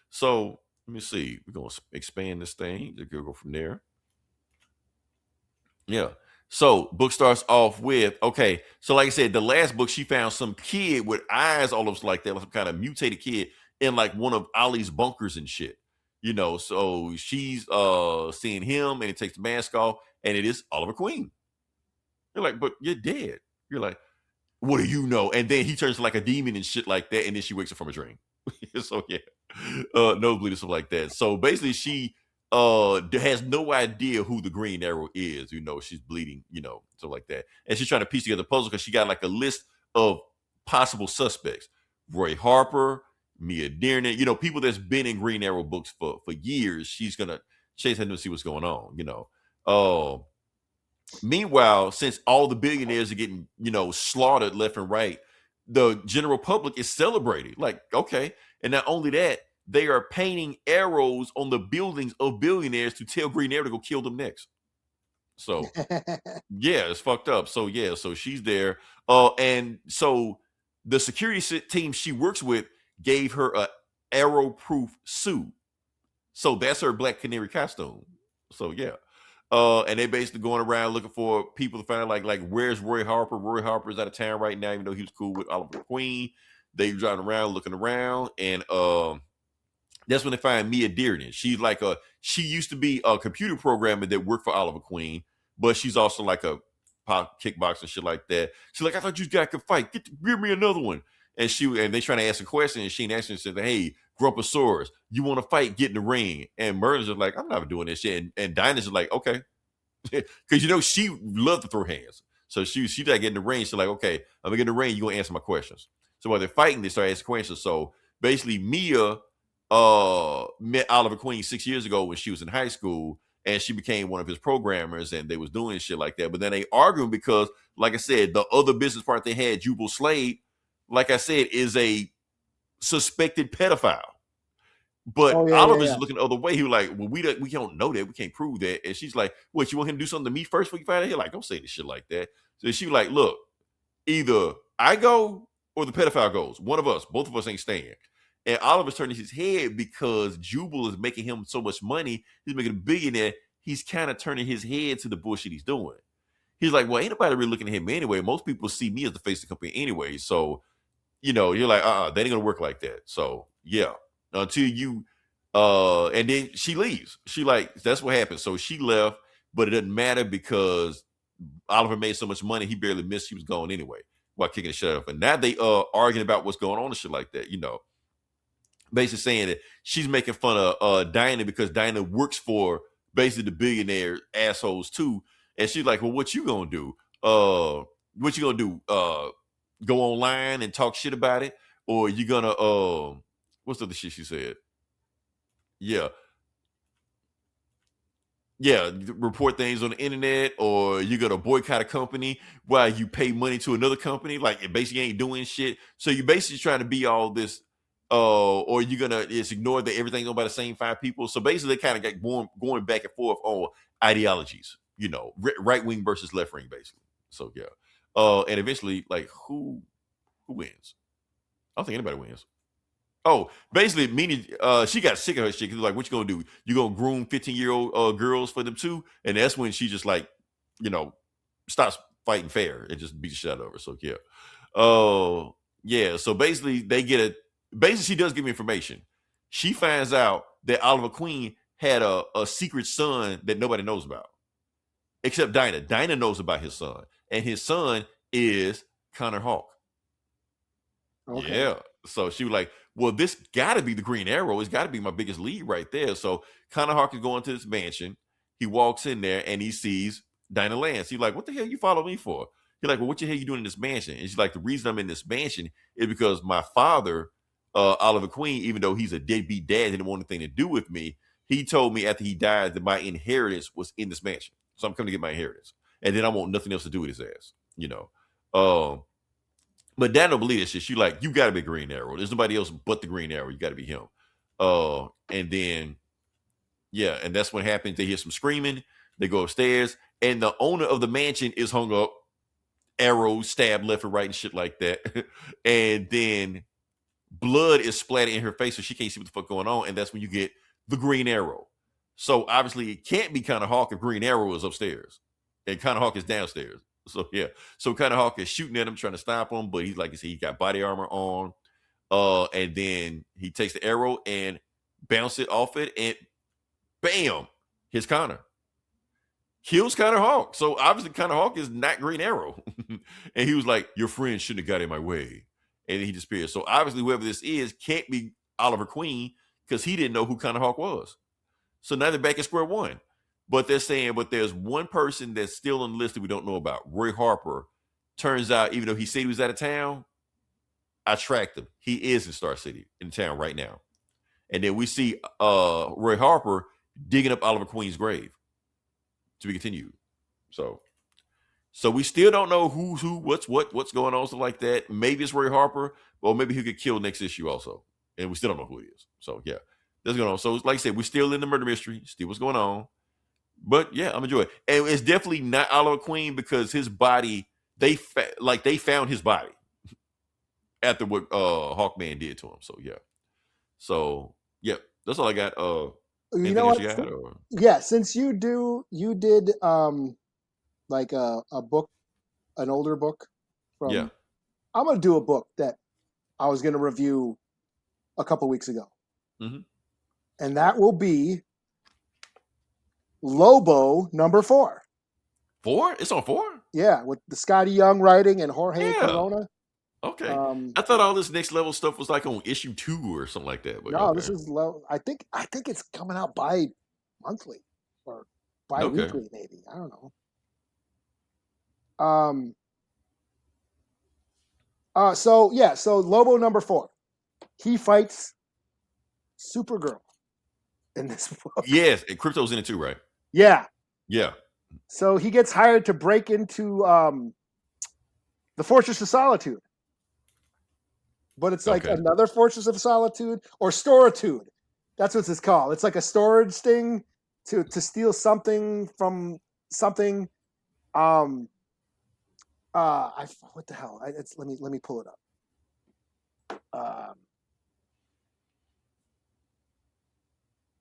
So let me see. We're going to expand this thing. Just go from there. Yeah. So book starts off with, okay. So like I said, the last book, she found some kid with eyes all over like that, like some kind of mutated kid in like one of Ollie's bunkers and shit. So she's seeing him and it takes the mask off and it is Oliver Queen. You're like, but you're dead. You're like, what do you know? And then he turns like a demon and shit like that. And then she wakes up from a dream. So yeah, nosebleed and stuff like that. So basically she has no idea who the Green Arrow is. She's bleeding, stuff like that. And she's trying to piece together the puzzle because she got like a list of possible suspects. Roy Harper, Mia Dearden, people that's been in Green Arrow books for years. She's gonna chase him to see what's going on. Meanwhile, since all the billionaires are getting, slaughtered left and right, the general public is celebrating. Like, okay. And not only that, they are painting arrows on the buildings of billionaires to tell Green Arrow to go kill them next. So, yeah, it's fucked up. So, yeah, so she's there. And so the security team she works with gave her a arrow-proof suit. So that's her Black Canary costume. So, yeah. And they basically going around looking for people to find out like where's Roy Harper? Roy Harper's out of town right now, even though he was cool with Oliver Queen. They driving around looking around, and that's when they find Mia Dearden. She's like she used to be a computer programmer that worked for Oliver Queen, but she's also like a kickboxer and shit like that. She's like, I thought you guys could fight. Give me another one. And they trying to ask a question, and she ain't answering. Said, hey, Grumposaurus, you want to fight? Get in the ring. And Merlin's just like, I'm not doing this shit. And Dinah's just like, okay, because she loved to throw hands. So she got to get in the ring. She's like, okay, I'm gonna get in the ring. You gonna answer my questions. So while they're fighting, they start asking questions. So basically, Mia met Oliver Queen 6 years ago when she was in high school, and she became one of his programmers, and they was doing shit like that. But then they arguing because, like I said, the other business partner they had, Jubal Slade, like I said, is a suspected pedophile. But Oliver's looking the other way. He was like, well, we don't know that. We can't prove that. And she's like, what, you want him to do something to me first before you find out? He's like, don't say this shit like that. So she was like, look, either I go or the pedophile goes. One of us. Both of us ain't staying. And Oliver's turning his head because Jubal is making him so much money. He's making a billionaire. He's kind of turning his head to the bullshit he's doing. He's like, well, ain't nobody really looking at him anyway. Most people see me as the face of the company anyway. So, you're like, that ain't gonna work like that. So yeah, until you, and then she leaves. She like, that's what happened. So she left, but it doesn't matter because Oliver made so much money, he barely missed. He was gone anyway while kicking the shit up. And now they arguing about what's going on and shit like that. Basically saying that she's making fun of Dinah because Dinah works for basically the billionaire assholes too. And she's like, well, what you gonna do? What you gonna do? Go online and talk shit about it? Or you gonna what's the other shit she said? Yeah, report things on the internet, or you're gonna boycott a company while you pay money to another company, like it basically ain't doing shit. So you basically trying to be all this, or you're gonna just ignore that everything's owned by the same 5 people. So basically they kind of got going back and forth on ideologies, right wing versus left wing, basically. So yeah. And eventually, like, who wins? I don't think anybody wins. Oh, basically, meaning she got sick of her shit. Like, what you gonna do? You gonna groom 15-year-old girls for them too? And that's when she just like, stops fighting fair and just beats the shit out of her. So yeah. Oh, yeah. So basically, basically, she does give me information. She finds out that Oliver Queen had a secret son that nobody knows about, except Dinah. Dinah knows about his son, and his son is Connor Hawk. Okay. Yeah. So she was like, well, this got to be the Green Arrow. It's got to be my biggest lead right there. So Connor Hawk is going to this mansion. He walks in there and he sees Dinah Lance. He's like, what the hell you follow me for? He's like, well, what the hell you doing in this mansion? And she's like, the reason I'm in this mansion is because my father, Oliver Queen, even though he's a deadbeat dad, didn't want anything to do with me. He told me after he died that my inheritance was in this mansion. So I'm coming to get my inheritance. And then I want nothing else to do with his ass, But Dad don't believe that shit. She like, you gotta be Green Arrow. There's nobody else but the Green Arrow. You gotta be him. And then, yeah, and that's what happens. They hear some screaming. They go upstairs, and the owner of the mansion is hung up, arrows stabbed left and right and shit like that. And then blood is splattered in her face, so she can't see what the fuck going on. And that's when you get the Green Arrow. So obviously, it can't be Connor Hawk if Green Arrow is upstairs, and Connor Hawk is downstairs. So yeah, so Connor Hawk is shooting at him, trying to stop him, but he's like I said, he got body armor on. And then he takes the arrow and bounces it off it, and bam, hits Connor. Kills Connor Hawk. So obviously Connor Hawk is not Green Arrow. And he was like, your friend shouldn't have got in my way. And then he disappears. So obviously whoever this is can't be Oliver Queen because he didn't know who Connor Hawk was. So now they're back at square one. But they're saying, but there's one person that's still on the list that we don't know about. Roy Harper. Turns out, even though he said he was out of town, I tracked him. He is in Star City, in town right now. And then we see Roy Harper digging up Oliver Queen's grave. To be continued. So we still don't know who's who, what's going on, stuff like that. Maybe it's Roy Harper, or maybe he'll get killed next issue also. And we still don't know who he is. So yeah, that's going on. So like I said, we're still in the murder mystery, still what's going on. But yeah, I'm enjoying it. And it's definitely not Oliver Queen because his body, they found his body after what Hawkman did to him. So yeah. So yeah, that's all I got. You know what? Yeah, since you did like a book, an older book from. Yeah. I'm gonna do a book that I was gonna review a couple weeks ago, and that will be Lobo #4. 4? It's on 4? Yeah, with the Scotty Young writing and Jorge Corona. Okay. I thought all this next level stuff was like on issue 2 or something like that. But no, this is low. I think it's coming out bi-monthly or bi-weekly, maybe. I don't know. So Lobo #4. He fights Supergirl in this book. Yes, and Crypto's in it too, right? Yeah. Yeah. So he gets hired to break into the Fortress of Solitude. But it's like another Fortress of Solitude or Storitude. That's what it's called. It's like a storage thing to steal something from something. What the hell? Let me pull it up.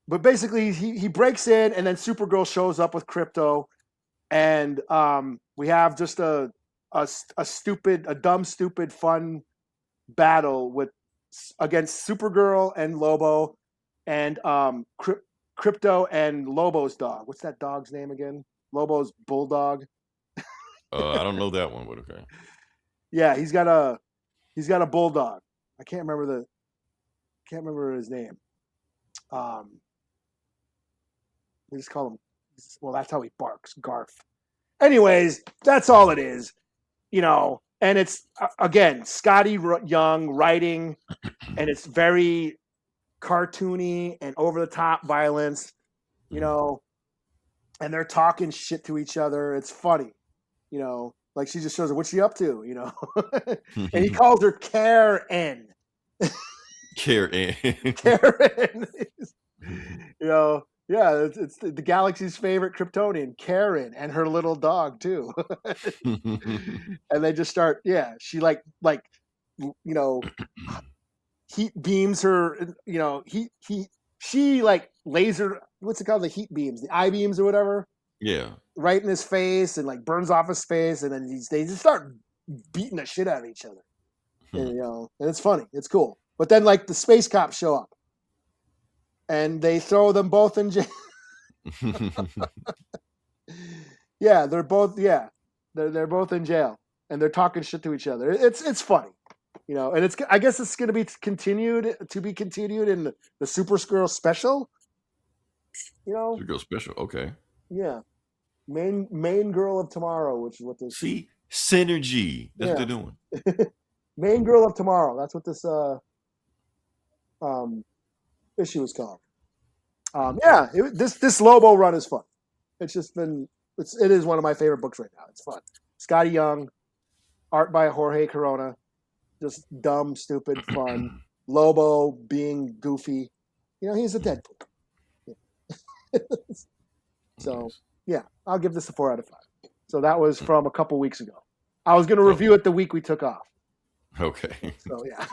But basically, he breaks in, and then Supergirl shows up with Crypto, and we have just a dumb, stupid, fun battle against Supergirl and Lobo, and Crypto and Lobo's dog. What's that dog's name again? Lobo's bulldog. I don't know that one, but okay. Yeah, he's got a bulldog. I can't remember his name. We just call him. Well, that's how he barks, Garth. Anyways, that's all it is, And it's again Scotty Young writing, and it's very cartoony and over the top violence, And they're talking shit to each other. It's funny, Like she just shows her what's she up to, And he calls her Karen. Karen. Karen. Yeah, it's the galaxy's favorite Kryptonian, Karen, and her little dog too. And they just start, she heat beams her, she like laser, what's it called? The heat beams, the eye beams or whatever. Yeah. Right in his face and like burns off his face, and then they just start beating the shit out of each other. And, and it's funny. It's cool. But then, like, the space cops show up, and they throw them both in jail. Yeah, they're both. Yeah, they're both in jail, and they're talking shit to each other. It's funny, and it's. I guess it's going to be continued in the Supergirl special. Supergirl special. Okay. Yeah, main girl of tomorrow, which is what this. See, synergy. That's what they're doing. Main girl of tomorrow. That's what this issue is called. This Lobo run is fun. It's just been. It is one of my favorite books right now. It's fun. Scotty Young, art by Jorge Corona, just dumb, stupid, fun. Lobo being goofy. He's a Deadpool. So, yeah, I'll give this a 4 out of 5. So that was from a couple weeks ago. I was going to review it the week we took off. Okay. So, yeah.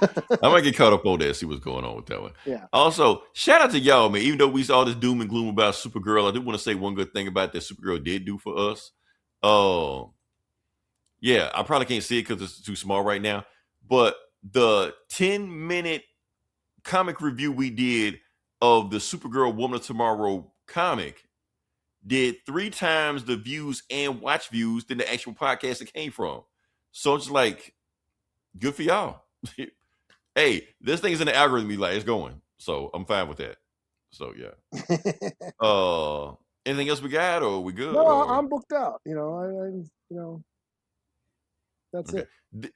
I might get caught up on that, see what's going on with that one. Yeah. Also, shout out to y'all, man. Even though we saw this doom and gloom about Supergirl, I do want to say one good thing about that Supergirl did do for us. Yeah, I probably can't see it because it's too small right now. But the 10-minute comic review we did of the Supergirl Woman of Tomorrow comic did 3 times the views and watch views than the actual podcast it came from. So it's like, good for y'all. Hey, this thing is in the algorithm. It's going. So I'm fine with that. So yeah. Anything else we got, or we good? No, or? I'm booked out. That's it.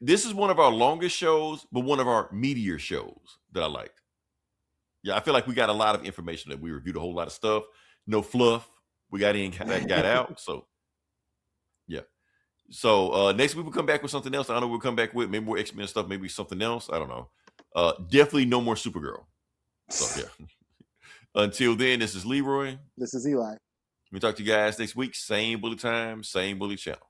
This is one of our longest shows, but one of our meatier shows that I liked. Yeah, I feel like we got a lot of information that we reviewed a whole lot of stuff. No fluff. We got in, got out. So yeah. So next week we'll come back with something else. I don't know what we'll come back with. Maybe more X-Men stuff, maybe something else. I don't know. Definitely no more Supergirl. So yeah. Until then, this is Leroy. This is Eli. We talk to you guys next week. Same bully time, same bully channel.